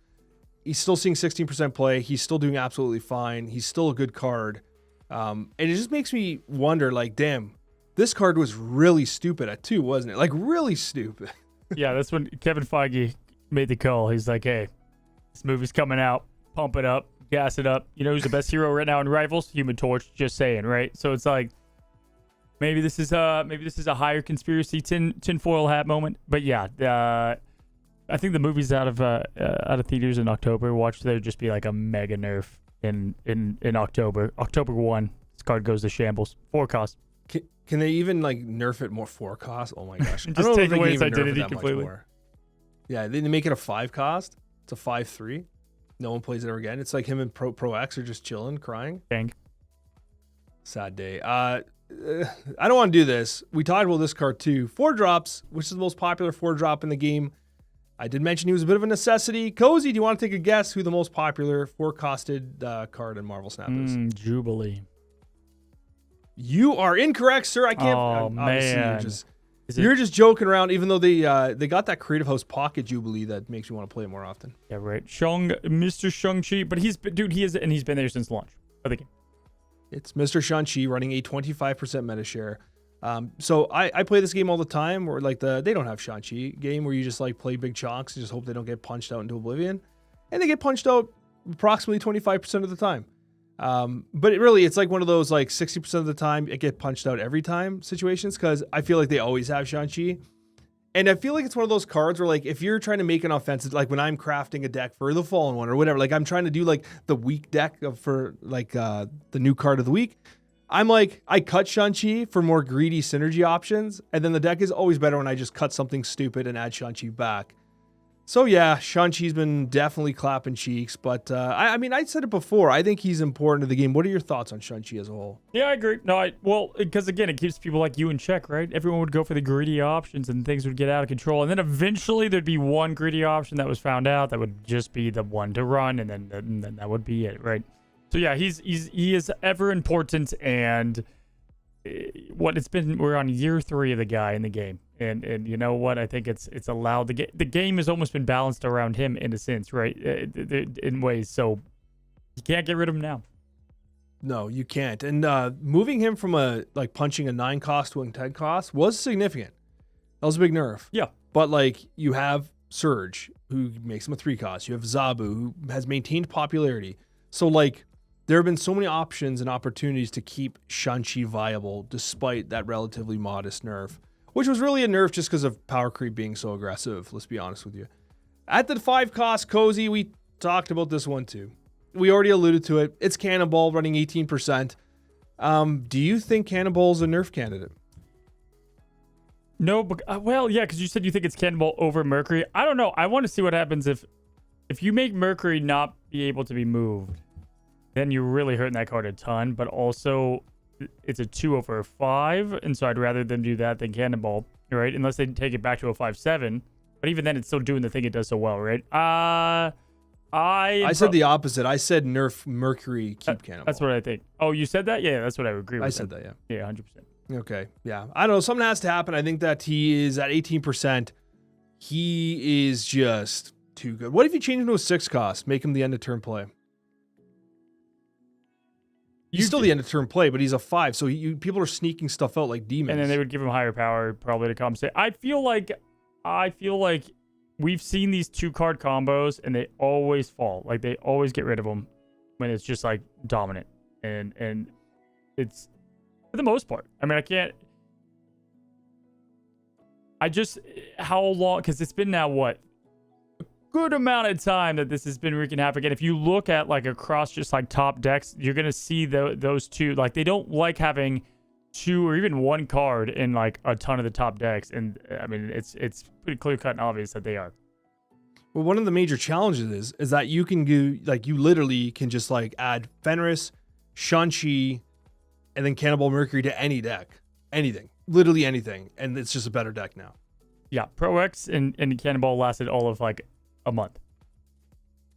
He's still seeing 16% play. He's still doing absolutely fine. He's still a good card. And it just makes me wonder, like, damn, this card was really stupid at 2, wasn't it? Like, really stupid. Yeah, that's when Kevin Feige made the call. He's like, hey, this movie's coming out. Pump it up. Gas it up. You know who's the best hero right now in Rivals? Human Torch. Just saying, right? So it's like, maybe this is a higher conspiracy tinfoil hat moment. But yeah, I think the movie's out of theaters in October. Watch there just be like a mega nerf in October. October 1. This card goes to shambles. 4 cost. Can they even like nerf it more 4 cost? Oh my gosh. Just take away its identity completely. Yeah, they make it a 5 cost. It's a 5-3. No one plays it ever again. It's like him and Pro X are just chilling, crying. Dang. Sad day. I don't want to do this. We talked about this card too. 4 drops, which is the most popular 4 drop in the game. I did mention he was a bit of a necessity. Cozy, do you want to take a guess who the most popular 4-costed card in Marvel Snap is? Jubilee. You are incorrect, sir. I can't. Oh, man. You're just joking around, even though they got that Creative House Pocket Jubilee that makes you want to play it more often. Yeah, right. Mr. Shang-Chi. But he's been there since launch of the game. It's Mr. Shang-Chi running a 25% meta share. So I play this game all the time, where like they don't have Shang-Chi game where you just like play big chunks and just hope they don't get punched out into oblivion. And they get punched out approximately 25% of the time. But it's like one of those like 60% of the time it get punched out every time situations, because I feel like they always have Shang-Chi. And I feel like it's one of those cards where, like, if you're trying to make an offensive, like when I'm crafting a deck for the Fallen One or whatever, like I'm trying to do like the week deck for like the new card of the week, I'm like, I cut Shang-Chi for more greedy synergy options, and then the deck is always better when I just cut something stupid and add Shang-Chi back. So yeah, Shang-Chi's been definitely clapping cheeks, but I mean, I said it before. I think he's important to the game. What are your thoughts on Shang-Chi as a whole? Yeah, I agree. No, well, because again, it keeps people like you in check, right? Everyone would go for the greedy options and things would get out of control. And then eventually there'd be one greedy option that was found out that would just be the one to run, and then that would be it, right? So yeah, he is ever important, and we're on year 3 of the guy in the game. And you know what? I think it's allowed the game has almost been balanced around him in a sense, right? In ways, so you can't get rid of him now. No, you can't. And moving him from punching a 9 cost to a 10 cost was significant. That was a big nerf. Yeah, but like you have Surge, who makes him a 3 cost. You have Zabu, who has maintained popularity. So like there have been so many options and opportunities to keep Shang-Chi viable despite that relatively modest nerf, which was really a nerf just because of power creep being so aggressive, let's be honest with you. At the 5 cost Cozy, we talked about this one too. We already alluded to it. It's Cannonball running 18%. Do you think Cannonball's a nerf candidate? No, but well, yeah, because you said you think it's Cannonball over Mercury. I don't know. I want to see what happens if you make Mercury not be able to be moved. Then you're really hurting that card a ton, but also it's a 2 over 5, and so I'd rather them do that than Cannonball, right? Unless they take it back to a 5/7, but even then it's still doing the thing it does so well, right? I said the opposite. I said nerf Mercury, keep Cannonball. That's what I think. Oh, you said that? Yeah, that's what I would agree with. I said that, yeah. Yeah, 100%. Okay, yeah. I don't know. Something has to happen. I think that he is at 18%. He is just too good. What if you change him to a 6 cost? Make him the end of turn play. He's still the end of turn play, but he's a 5. So people are sneaking stuff out like demons. And then they would give him higher power probably to compensate. I feel like we've seen these 2-card combos and they always fall. Like they always get rid of them when it's just like dominant. And it's for the most part. I mean, how long? Because it's been now what? Good amount of time that this has been wreaking havoc. And if you look at like across just like top decks, you're gonna see those two, like they don't like having 2 or even 1 card in like a ton of the top decks. And I mean, it's pretty clear cut and obvious that they are. Well, one of the major challenges is that you can do, like, you literally can just like add Fenris, Shang-Chi, and then Cannonball Mercury to any deck, anything, literally anything, and it's just a better deck now. Yeah, Pro X and Cannonball lasted all of like a month.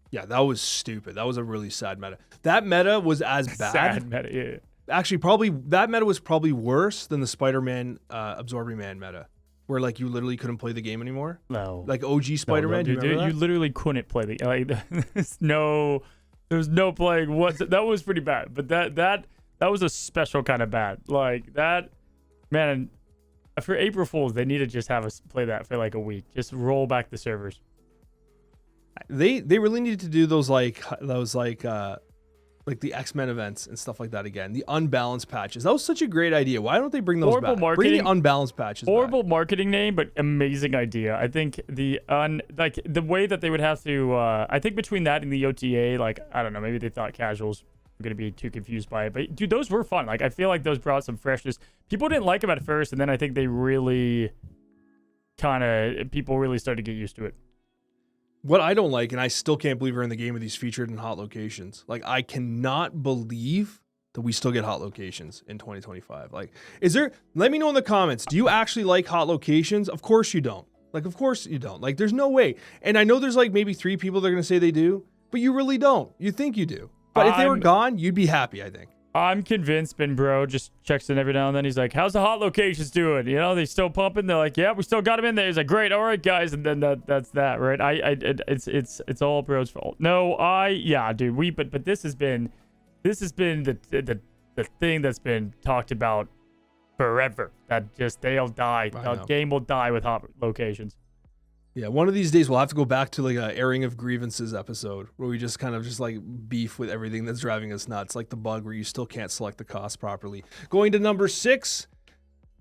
Yeah, that was stupid. That was a really sad meta. That meta was as bad. Sad meta, yeah. Actually, probably that meta was probably worse than the Spider-Man Absorbing Man meta, where like you literally couldn't play the game anymore. No, like OG Spider-Man. No, dude, you literally couldn't play the like. There's no playing. That was pretty bad. But that was a special kind of bad. Like that, man. For April Fools, they need to just have us play that for like a week. Just roll back the servers. They really needed to do those like the X-Men events and stuff like that again. The unbalanced patches. That was such a great idea. Why don't they bring those back? Bring the unbalanced patches Horrible back. Marketing name, but amazing idea. I think the way that they would have to I think between that and the OTA, like I don't know, maybe they thought casuals were going to be too confused by it. But dude, those were fun. Like I feel like those brought some freshness. People didn't like them at first, and then I think they really people really started to get used to it. What I don't like, and I still can't believe we're in the game with these featured and hot locations. Like, I cannot believe that we still get hot locations in 2025. Like, let me know in the comments. Do you actually like hot locations? Of course you don't. Like, of course you don't. Like, there's no way. And I know there's like maybe 3 people that are going to say they do, but you really don't. You think you do. But if they were gone, you'd be happy, I think. I'm convinced Ben Bro just checks in every now and then. He's like, how's the hot locations doing? You know, they still pumping. They're like, yeah, we still got them in there. He's like, great. All right, guys. And then that's that, right? It's all Bro's fault. No, dude, but this has been the thing that's been talked about forever. That just, they'll die. The game will die with hot locations. Yeah, one of these days we'll have to go back to like a airing of grievances episode where we just kind of just like beef with everything that's driving us nuts, like the bug where you still can't select the cost properly. Going to number 6,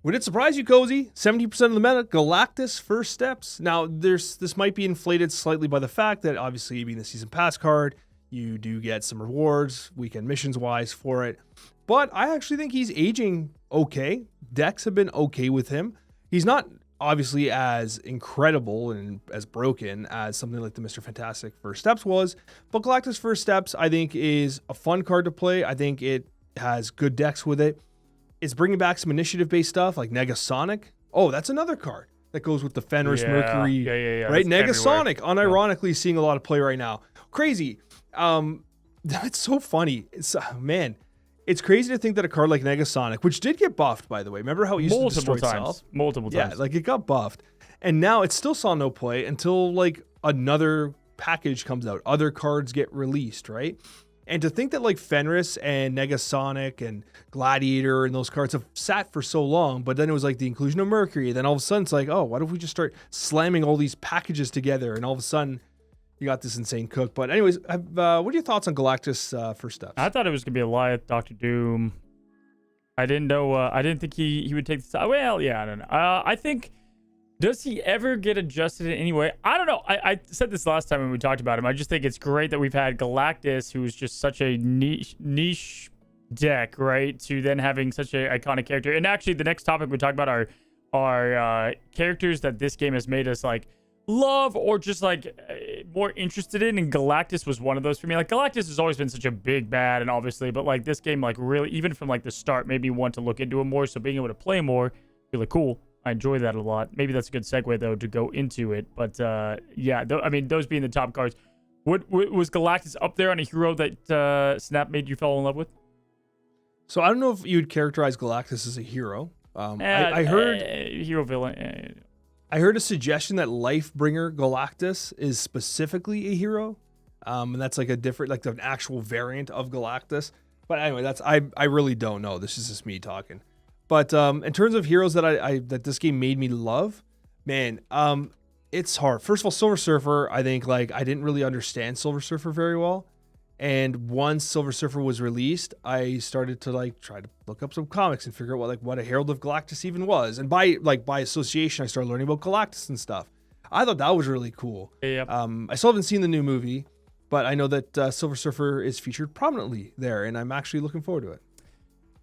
Would it surprise you, Cozy? 70% of the meta, Galactus First Steps. Now, this might be inflated slightly by the fact that obviously being the season pass card, you do get some rewards, weekend missions wise for it. But I actually think he's aging okay. Decks have been okay with him. He's not obviously as incredible and as broken as something like the Mr. Fantastic First Steps was, but Galactus First Steps I think is a fun card to play. I think it has good decks with it. It's bringing back some initiative-based stuff like Negasonic. Oh, that's another card that goes with the Fenris Mercury. Yeah. Right? Negasonic, unironically seeing a lot of play right now. Crazy. That's so funny. Man, it's crazy to think that a card like Negasonic, which did get buffed, by the way. Remember how it used to destroy itself? Multiple times. Yeah, like it got buffed. And now it still saw no play until like another package comes out. Other cards get released, right? And to think that like Fenris and Negasonic and Gladiator and those cards have sat for so long, but then it was like the inclusion of Mercury. Then all of a sudden it's like, oh, what if we just start slamming all these packages together? And all of a sudden you got this insane cook. But anyways, what are your thoughts on Galactus First Steps? I thought it was going to be Eliath, Dr. Doom. I didn't know. I didn't think he would take the. Well, yeah, I don't know. I think. Does he ever get adjusted in any way? I don't know. I said this last time when we talked about him. I just think it's great that we've had Galactus, who is just such a niche deck, right? To then having such an iconic character. And actually, the next topic we talk about are characters that this game has made us like love or just like more interested in. And Galactus was one of those for me. Like Galactus has always been such a big bad, and obviously, but like this game, like really, even from like the start, made me want to look into him more. So being able to play more, really cool. I enjoy that a lot. Maybe that's a good segue, though, to go into it. But, yeah, I mean, those being the top cards. What was Galactus up there on a hero that Snap made you fall in love with? So I don't know if you'd characterize Galactus as a hero. I heard... hero villain. I heard a suggestion that Lifebringer Galactus is specifically a hero. And that's like a different, like an actual variant of Galactus. But anyway, I really don't know. This is just me talking. But in terms of heroes that that this game made me love, man, it's hard. First of all, Silver Surfer, I think like I didn't really understand Silver Surfer very well. And once Silver Surfer was released, I started to like try to look up some comics and figure out what a Herald of Galactus even was. And by association, I started learning about Galactus and stuff. I thought that was really cool. Yeah. I still haven't seen the new movie, but I know that Silver Surfer is featured prominently there, and I'm actually looking forward to it.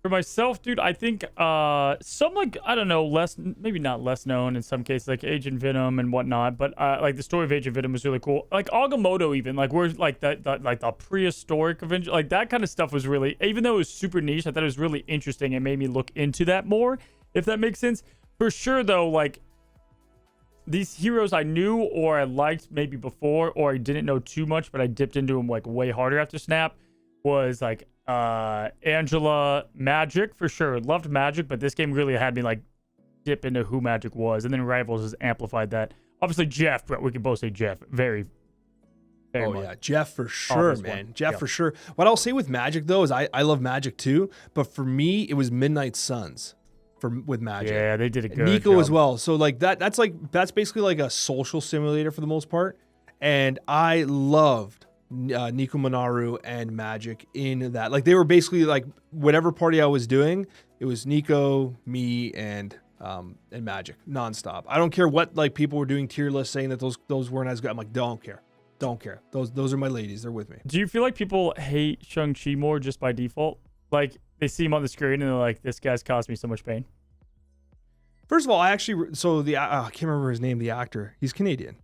For myself, dude, I think some like, I don't know, maybe not less known in some cases, like Agent Venom and whatnot, but like the story of Agent Venom was really cool. Like Agamotto even, like we're like like the prehistoric Avenger, like that kind of stuff was really, even though it was super niche, I thought it was really interesting and made me look into that more, if that makes sense. For sure though, like these heroes I knew or I liked maybe before, or I didn't know too much, but I dipped into them like way harder after Snap, was like Angela, Magic for sure. Loved Magic, but this game really had me like dip into who Magic was, and then Rivals has amplified that. Obviously Jeff, but we can both say Jeff. Very much. Yeah, Jeff for sure, man. Jeff for sure. What I'll say with Magic though is I love Magic too, but for me it was Midnight Suns with Magic. Yeah, they did a good Nico job as well. So like that's basically like a social simulator for the most part, and I loved Nico Minoru and Magic in that. Like they were basically like whatever party I was doing, it was Nico, me, and Magic nonstop. I don't care what like people were doing tier lists saying that those weren't as good. I'm like, don't care. Those are my ladies. They're with me. Do you feel like people hate Shang-Chi more just by default? Like they see him on the screen and they're like, this guy's caused me so much pain. First of all, I can't remember his name. The actor, he's Canadian.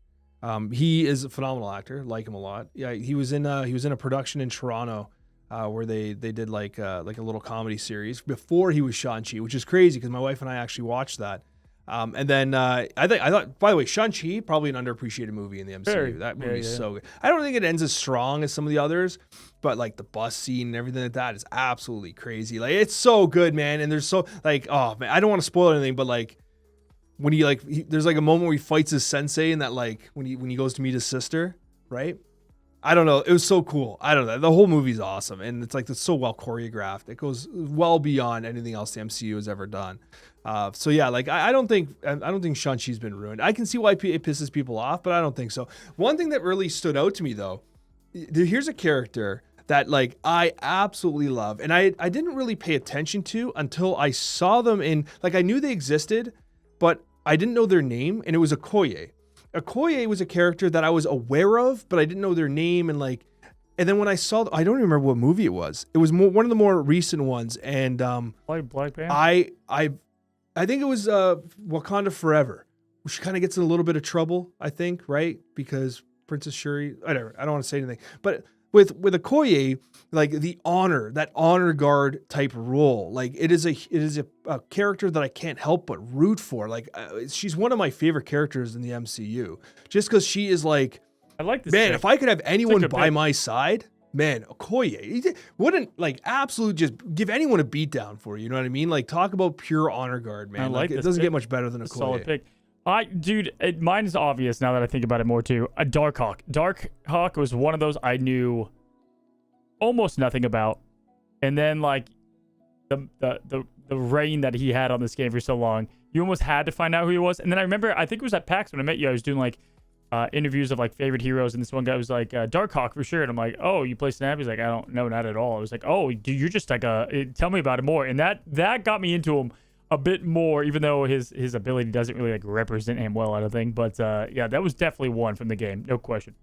He is a phenomenal actor. Like him a lot. Yeah, he was in a production in Toronto where they did like a little comedy series before he was Shang-Chi, which is crazy because my wife and I actually watched that. And then I thought, by the way, Shang-Chi, probably an underappreciated movie in the MCU. That movie is so good. I don't think it ends as strong as some of the others, but like the bus scene and everything like that is absolutely crazy. Like it's so good, man. And there's so like, oh man, I don't want to spoil anything, but like when there's like a moment where he fights his sensei and that like when he goes to meet his sister, right? I don't know. It was so cool. I don't know. The whole movie's awesome. And it's like, it's so well choreographed. It goes well beyond anything else the MCU has ever done. So yeah, like I don't think Shang-Chi's been ruined. I can see why it pisses people off, but I don't think so. One thing that really stood out to me though, here's a character that like I absolutely love, and I didn't really pay attention to until I saw them in, like, I knew they existed, but I didn't know their name, and it was Okoye. Okoye was a character that I was aware of, but I didn't know their name, and then when I saw, I don't even remember what movie it was. It was one of the more recent ones, and Black Panther. I think it was Wakanda Forever. She kind of gets in a little bit of trouble, I think, right? Because Princess Shuri, whatever. I don't want to say anything, but with Okoye, like that honor guard type role, like it is a character that I can't help but root for. Like she's one of my favorite characters in the MCU, just because she is like, I like this. Man, if I could have anyone by my side, man, Okoye, he wouldn't like absolute just give anyone a beat down for you. You know what I mean? Like talk about pure honor guard, man. I like it doesn't get much better than Okoye. Solid pick. Mine is obvious now that I think about it more too. A Darkhawk. Darkhawk was one of those I knew almost nothing about, and then like the reign that he had on this game for so long, you almost had to find out who he was. And then I remember, I think it was at PAX when I met you. I was doing like interviews of like favorite heroes, and this one guy was like Darkhawk for sure, and I'm like, oh, you play Snap? He's like, I don't know, not at all. I was like, oh, dude, you're just like tell me about it more, and that got me into him a bit more, even though his ability doesn't really like represent him well, I don't think. But yeah, that was definitely one from the game, no question.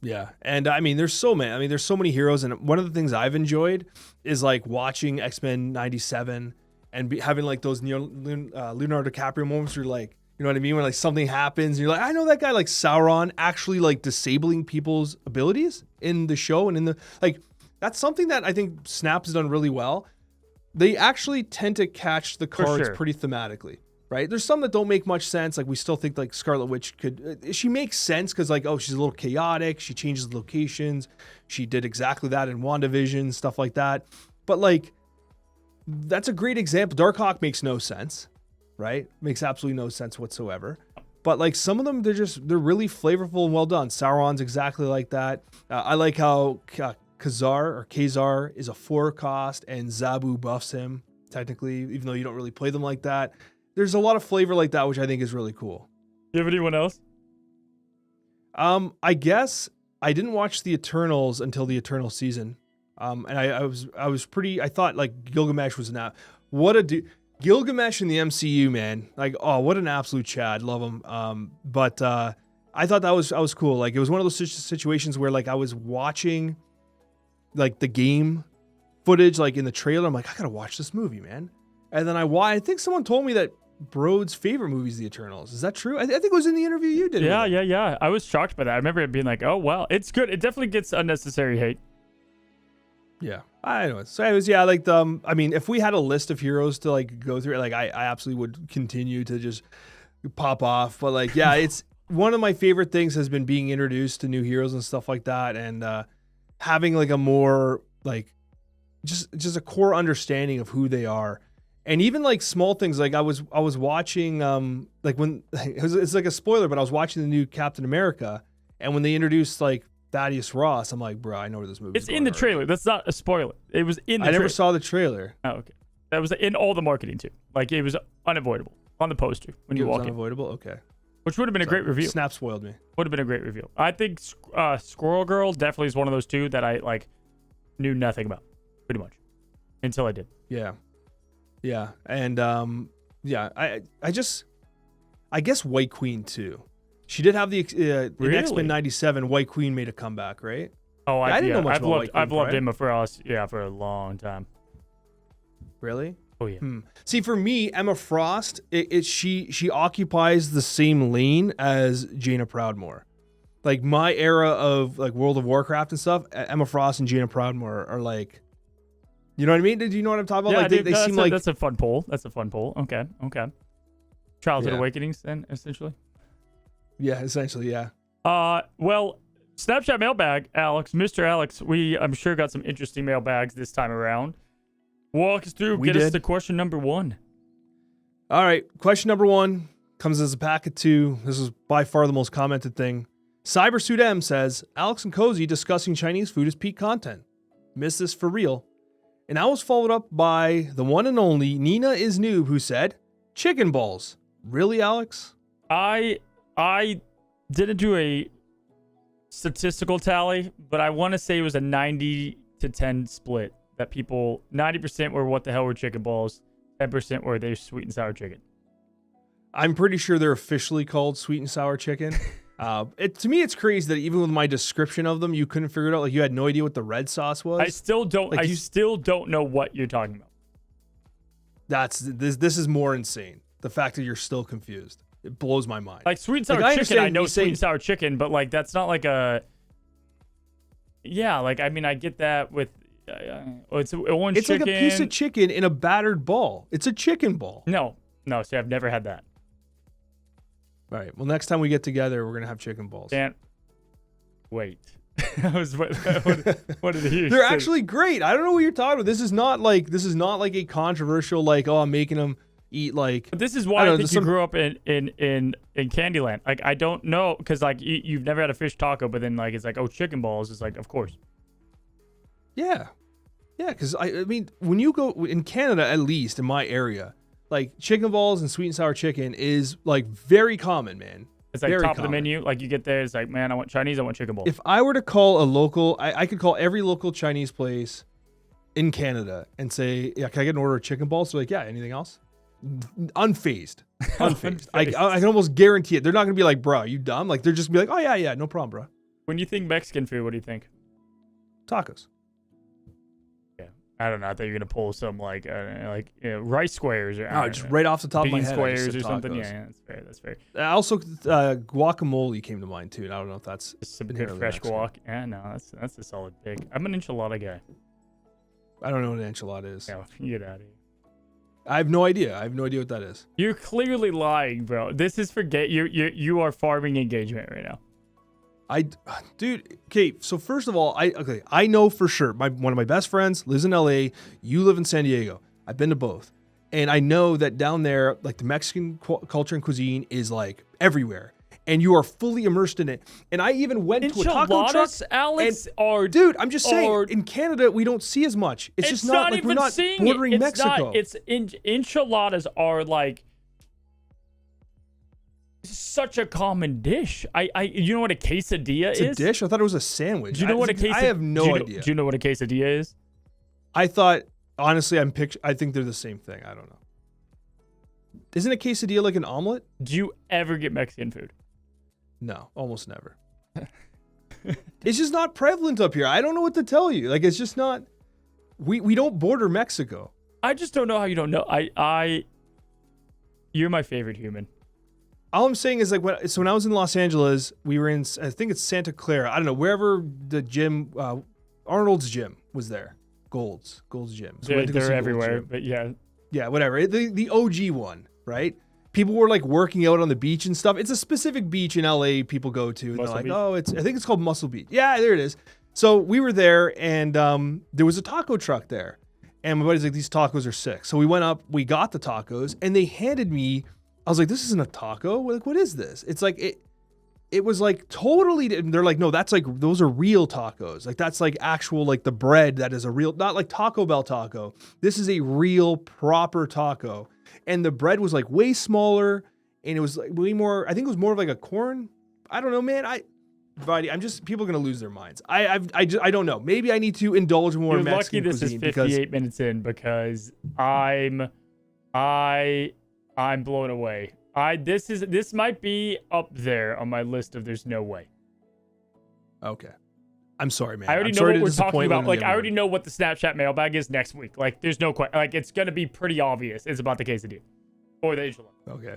Yeah, and I mean, there's so many heroes, and one of the things I've enjoyed is like watching X-Men '97 and having like those Leonardo DiCaprio moments where you're like, you know what I mean, when like something happens and you're like, I know that guy, like Sauron actually like disabling people's abilities in the show, and in the like, that's something that I think Snap has done really well. They actually tend to catch the cards pretty thematically, right? There's some that don't make much sense. Like we still think like Scarlet Witch she makes sense because like, oh, she's a little chaotic. She changes locations. She did exactly that in WandaVision, stuff like that. But like, that's a great example. Darkhawk makes no sense, right? Makes absolutely no sense whatsoever. But like some of them, they're really flavorful and well done. Sauron's exactly like that. I like how Kazar is a 4 cost and Zabu buffs him technically, even though you don't really play them like that. There's a lot of flavor like that, which I think is really cool. Do you have anyone else? I guess I didn't watch the Eternals until the Eternal season. And I thought like Gilgamesh was Gilgamesh in the MCU, man. Like, oh, what an absolute Chad. Love him. But I thought that was cool. Like it was one of those situations where like I was watching like the game footage, like in the trailer. I'm like, I gotta watch this movie, man. And then I think someone told me that Broad's favorite movie is The Eternals. Is that true? I think it was in the interview you did. Yeah. I was shocked by that. I remember it being like, oh, well, it's good. It definitely gets unnecessary hate. Yeah. I know. So anyways, yeah, like I mean, if we had a list of heroes to like go through, like I absolutely would continue to just pop off. But like, yeah, it's one of my favorite things has been being introduced to new heroes and stuff like that. And having like a more like just a core understanding of who they are, and even like small things. Like I was watching like when it's like a spoiler, but I was watching the new Captain America, and when they introduced like Thaddeus Ross, I'm like, bro, I know where this movie is. It's in the trailer. That's not a spoiler. It was in the I never saw the trailer. Oh, okay. That was in all the marketing too. Like it was unavoidable on the poster when you walk in. Unavoidable. Okay. Which would have been a great review. Snap spoiled me. Would have been a great review. I think Squirrel Girl definitely is one of those two that I like knew nothing about, pretty much, until I did. Yeah. And yeah, I guess White Queen too. She did have the in X-Men '97. White Queen made a comeback, right? Oh, I didn't know much about White Queen. I've loved Emma Frost, for a long time. Really? Oh yeah. See, for me, Emma Frost, she occupies the same lane as Jaina Proudmoore. Like my era of like World of Warcraft and stuff, Emma Frost and Jaina Proudmoore are like, you know what I mean? Do you know what I'm talking about? Yeah, like they seem like that's a fun poll. Okay. Childhood Awakenings, then essentially. Yeah, essentially, yeah. Well, Snapchat mailbag, Alex, Mr. Alex. I'm sure got some interesting mailbags this time around. Walk us through. Get us to question number 1. All right. Question number 1 comes as a pack of 2. This is by far the most commented thing. Cybersuit M says, Alex and Cozy discussing Chinese food is peak content. Miss this for real. And that was followed up by the one and only Nina is Noob, who said, chicken balls. Really, Alex? I didn't do a statistical tally, but I want to say it was a 90-10 split. That people 90% were what the hell were chicken balls, 10% were they sweet and sour chicken. I'm pretty sure they're officially called sweet and sour chicken. To me, it's crazy that even with my description of them, you couldn't figure it out. Like you had no idea what the red sauce was. I still don't. Like still don't know what you're talking about. This is more insane. The fact that you're still confused, it blows my mind. Like sweet and sour chicken, I know sweet and sour chicken, but like that's not like a. Yeah, like I mean, I get that with. It's orange chicken. It's like a piece of chicken in a battered ball. It's a chicken ball. No. See, I've never had that. All right. Well, next time we get together, we're gonna have chicken balls. Can't wait. What did he? They're actually great. I don't know what you're talking about. This is not like a controversial like I'm making them eat like. But this is why I think you grew up in Candyland. Like I don't know because like you've never had a fish taco, but then like it's like chicken balls. It's like of course. Yeah, because I mean when you go in Canada, at least in my area. Like chicken balls and sweet and sour chicken is like very common, man. It's like top of the menu. Like you get there, it's like, man, I want Chinese, I want chicken balls. If I were to call a local, I could call every local Chinese place in Canada and say, yeah, can I get an order of chicken balls? So like, yeah, anything else? Unfazed. I can almost guarantee it. They're not gonna be like, bro, you dumb? Like they're just gonna be like, oh yeah, no problem, bro. When you think Mexican food, what do you think? Tacos. I don't know. I thought you were gonna pull some like rice squares or just right off the top of my head, squares or something. Yeah, that's fair. Also, guacamole came to mind too. And I don't know if that's just some good fresh guac. Yeah, no, that's a solid pick. I'm an enchilada guy. I don't know what an enchilada is. Yeah, get out of here. I have no idea. I have no idea what that is. You're clearly lying, bro. This is you are farming engagement right now. Dude, okay, so first of all, I know for sure, one of my best friends lives in LA, you live in San Diego. I've been to both. And I know that down there, like the Mexican culture and cuisine is like everywhere. And you are fully immersed in it. And I even went to a taco truck. Alex, dude, I'm just saying, in Canada, we don't see as much. It's just not like we're not bordering Mexico. Enchiladas are like such a common dish. You know what a quesadilla is? It's a dish? I thought it was a sandwich. Do you know what a quesadilla? I have no idea. Do you know what a quesadilla is? I thought honestly, I think they're the same thing. I don't know. Isn't a quesadilla like an omelet? Do you ever get Mexican food? No, almost never. It's just not prevalent up here. I don't know what to tell you. Like it's just not. We don't border Mexico. I just don't know how you don't know. You're my favorite human. All I'm saying is like when I was in Los Angeles, we were in, I think it's Santa Clara. I don't know, wherever the gym, Arnold's gym was there. Gold's gym. So they're everywhere, but yeah. Yeah, whatever. The OG one, right? People were like working out on the beach and stuff. It's a specific beach in LA people go to. And they're like, I think it's called Muscle Beach. Yeah, there it is. So we were there and there was a taco truck there. And my buddy's like, these tacos are sick. So we went up, we got the tacos and they handed me, I was like, this isn't a taco. Like, what is this? It's like, it was like totally, they're like, no, that's like, those are real tacos. Like that's like actual, like the bread that is a real, not like Taco Bell taco. This is a real proper taco. And the bread was like way smaller and it was like way more, I think it was more of like a corn. I don't know, man. Buddy, people are going to lose their minds. I don't know. Maybe I need to indulge more in Mexican cuisine. You're lucky this is 58 minutes in because I'm blown away. This might be up there on my list of there's no way. Okay. I'm sorry, man. I already know what we're talking about. Like, I already know what the Snapchat mailbag is next week. Like, there's no question. Like, it's going to be pretty obvious. It's about the quesadilla. Or the enchilada. Okay.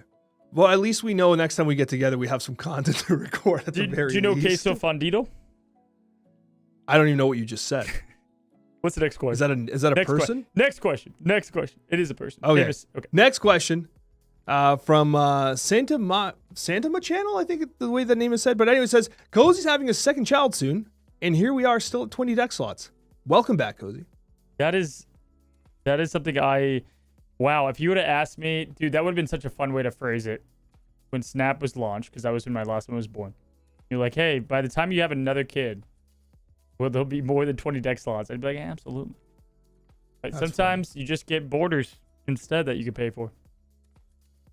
Well, at least we know next time we get together, we have some content to record at the very least. Do you know queso fundido? I don't even know what you just said. What's the next question? Is that a person? Next question. It is a person. Okay. Okay. Next question. From Santa Ma channel, I think the way that name is said. But anyway, it says, Cozy's having a second child soon. And here we are still at 20 deck slots. Welcome back, Cozy. That is something wow, if you would have asked me, dude, that would have been such a fun way to phrase it when Snap was launched, because that was when my last one was born. You're like, hey, by the time you have another kid, will there be more than 20 deck slots? I'd be like, yeah, absolutely. But sometimes you just get borders instead that you can pay for.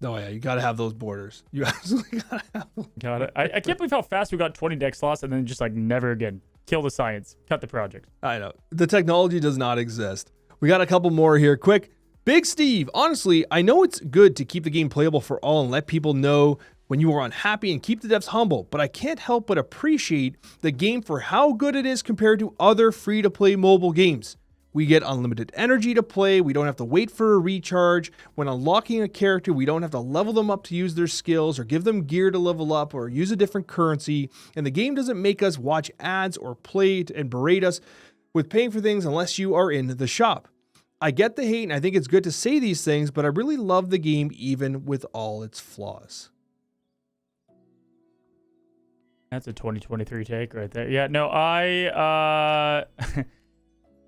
Oh yeah, you got to have those borders. You absolutely got to have them. Got it. I can't believe how fast we got 20 deck slots and then just like never again. Kill the science. Cut the project. I know. The technology does not exist. We got a couple more here. Quick. Big Steve. Honestly, I know it's good to keep the game playable for all and let people know when you are unhappy and keep the devs humble, but I can't help but appreciate the game for how good it is compared to other free-to-play mobile games. We get unlimited energy to play. We don't have to wait for a recharge. When unlocking a character, we don't have to level them up to use their skills or give them gear to level up or use a different currency. And the game doesn't make us watch ads or play and berate us with paying for things unless you are in the shop. I get the hate and I think it's good to say these things, but I really love the game even with all its flaws. That's a 2023 take right there. Yeah, no, I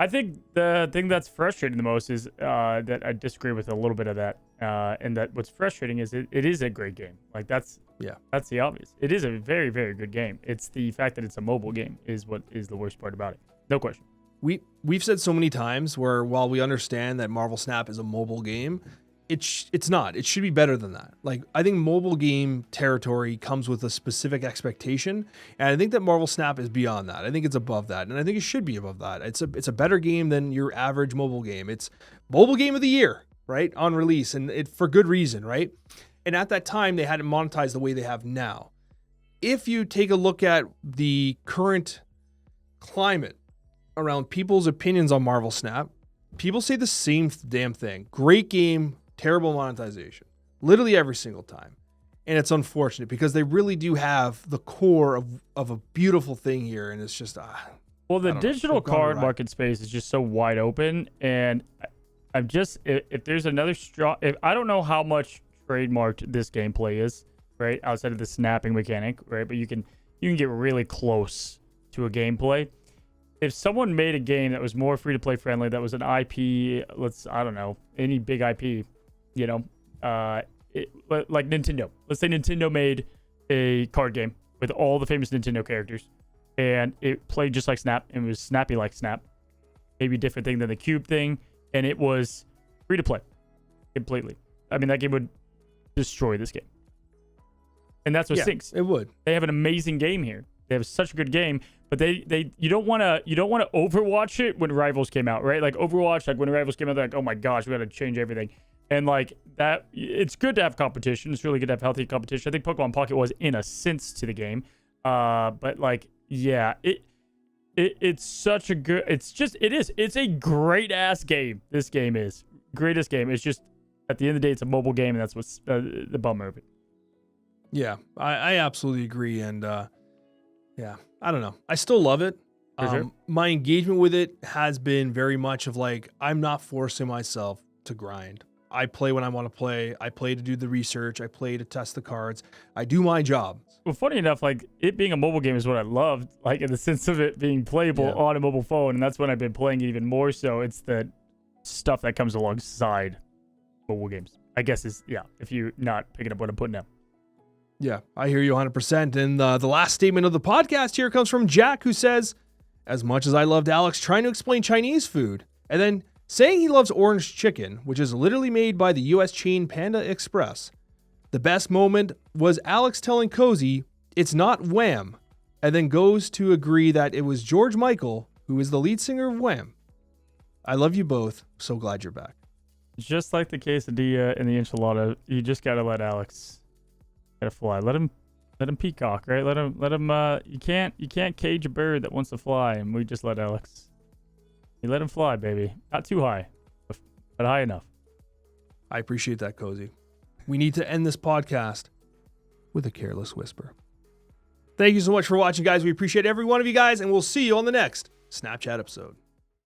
think the thing that's frustrating the most is that I disagree with a little bit of that. And that what's frustrating is it is a great game. Like that's the obvious. It is a very, very good game. It's the fact that it's a mobile game is what is the worst part about it. No question. We've said so many times where while we understand that Marvel Snap is a mobile game, it's not. It should be better than that. Like, I think mobile game territory comes with a specific expectation, and I think that Marvel Snap is beyond that. I think it's above that, and I think it should be above that. It's a better game than your average mobile game. It's mobile game of the year, right, on release, and it for good reason, right? And at that time, they hadn't monetized the way they have now. If you take a look at the current climate around people's opinions on Marvel Snap, people say the same damn thing. Great game, terrible monetization. Literally every single time. And it's unfortunate because they really do have the core of a beautiful thing here. And it's just, well, the digital card market space is just so wide open. And I'm just, if there's another strong, I don't know how much trademarked this gameplay is, right? Outside of the snapping mechanic, right? But you can get really close to a gameplay. If someone made a game that was more free-to-play friendly, that was an IP, I don't know, any big IP, you know, like Nintendo. Let's say Nintendo made a card game with all the famous Nintendo characters, and it played just like Snap, and it was snappy like Snap. Maybe a different thing than the Cube thing, and it was free-to-play completely. I mean, that game would destroy this game. And that's what stinks. It would. They have an amazing game here. They have such a good game, but you don't want to Overwatch it when Rivals came out, right? Like Overwatch, like when Rivals came out, they're like, oh my gosh, we got to change everything. And like that, it's good to have competition. It's really good to have healthy competition. I think Pokemon Pocket was in a sense to the game, but like, yeah, it's such a good. It's a great ass game. This game is greatest game. It's just at the end of the day, it's a mobile game, and that's what's the bummer of it. Yeah, I absolutely agree, and yeah, I don't know. I still love it. Sure. My engagement with it has been very much of like, I'm not forcing myself to grind. I play when I want to play. I play to do the research. I play to test the cards. I do my job. Well, funny enough, like it being a mobile game is what I loved, like in the sense of it being playable on a mobile phone, and that's when I've been playing it even more so. It's the stuff that comes alongside mobile games, I guess if you're not picking up what I'm putting down. Yeah, I hear you 100%. And the last statement of the podcast here comes from Jack, who says, as much as I loved Alex trying to explain Chinese food, and then saying he loves orange chicken, which is literally made by the US chain Panda Express, the best moment was Alex telling Cozy it's not Wham, and then goes to agree that it was George Michael, who is the lead singer of Wham. I love you both. So glad you're back. Just like the quesadilla and the enchilada, you just got to let Alex... gotta fly. Let him peacock, right? Let him. You can't cage a bird that wants to fly, and we just let Alex. You let him fly, baby. Not too high, but high enough. I appreciate that, Cozy. We need to end this podcast with a careless whisper. Thank you so much for watching, guys. We appreciate every one of you guys, and we'll see you on the next Snapchat episode.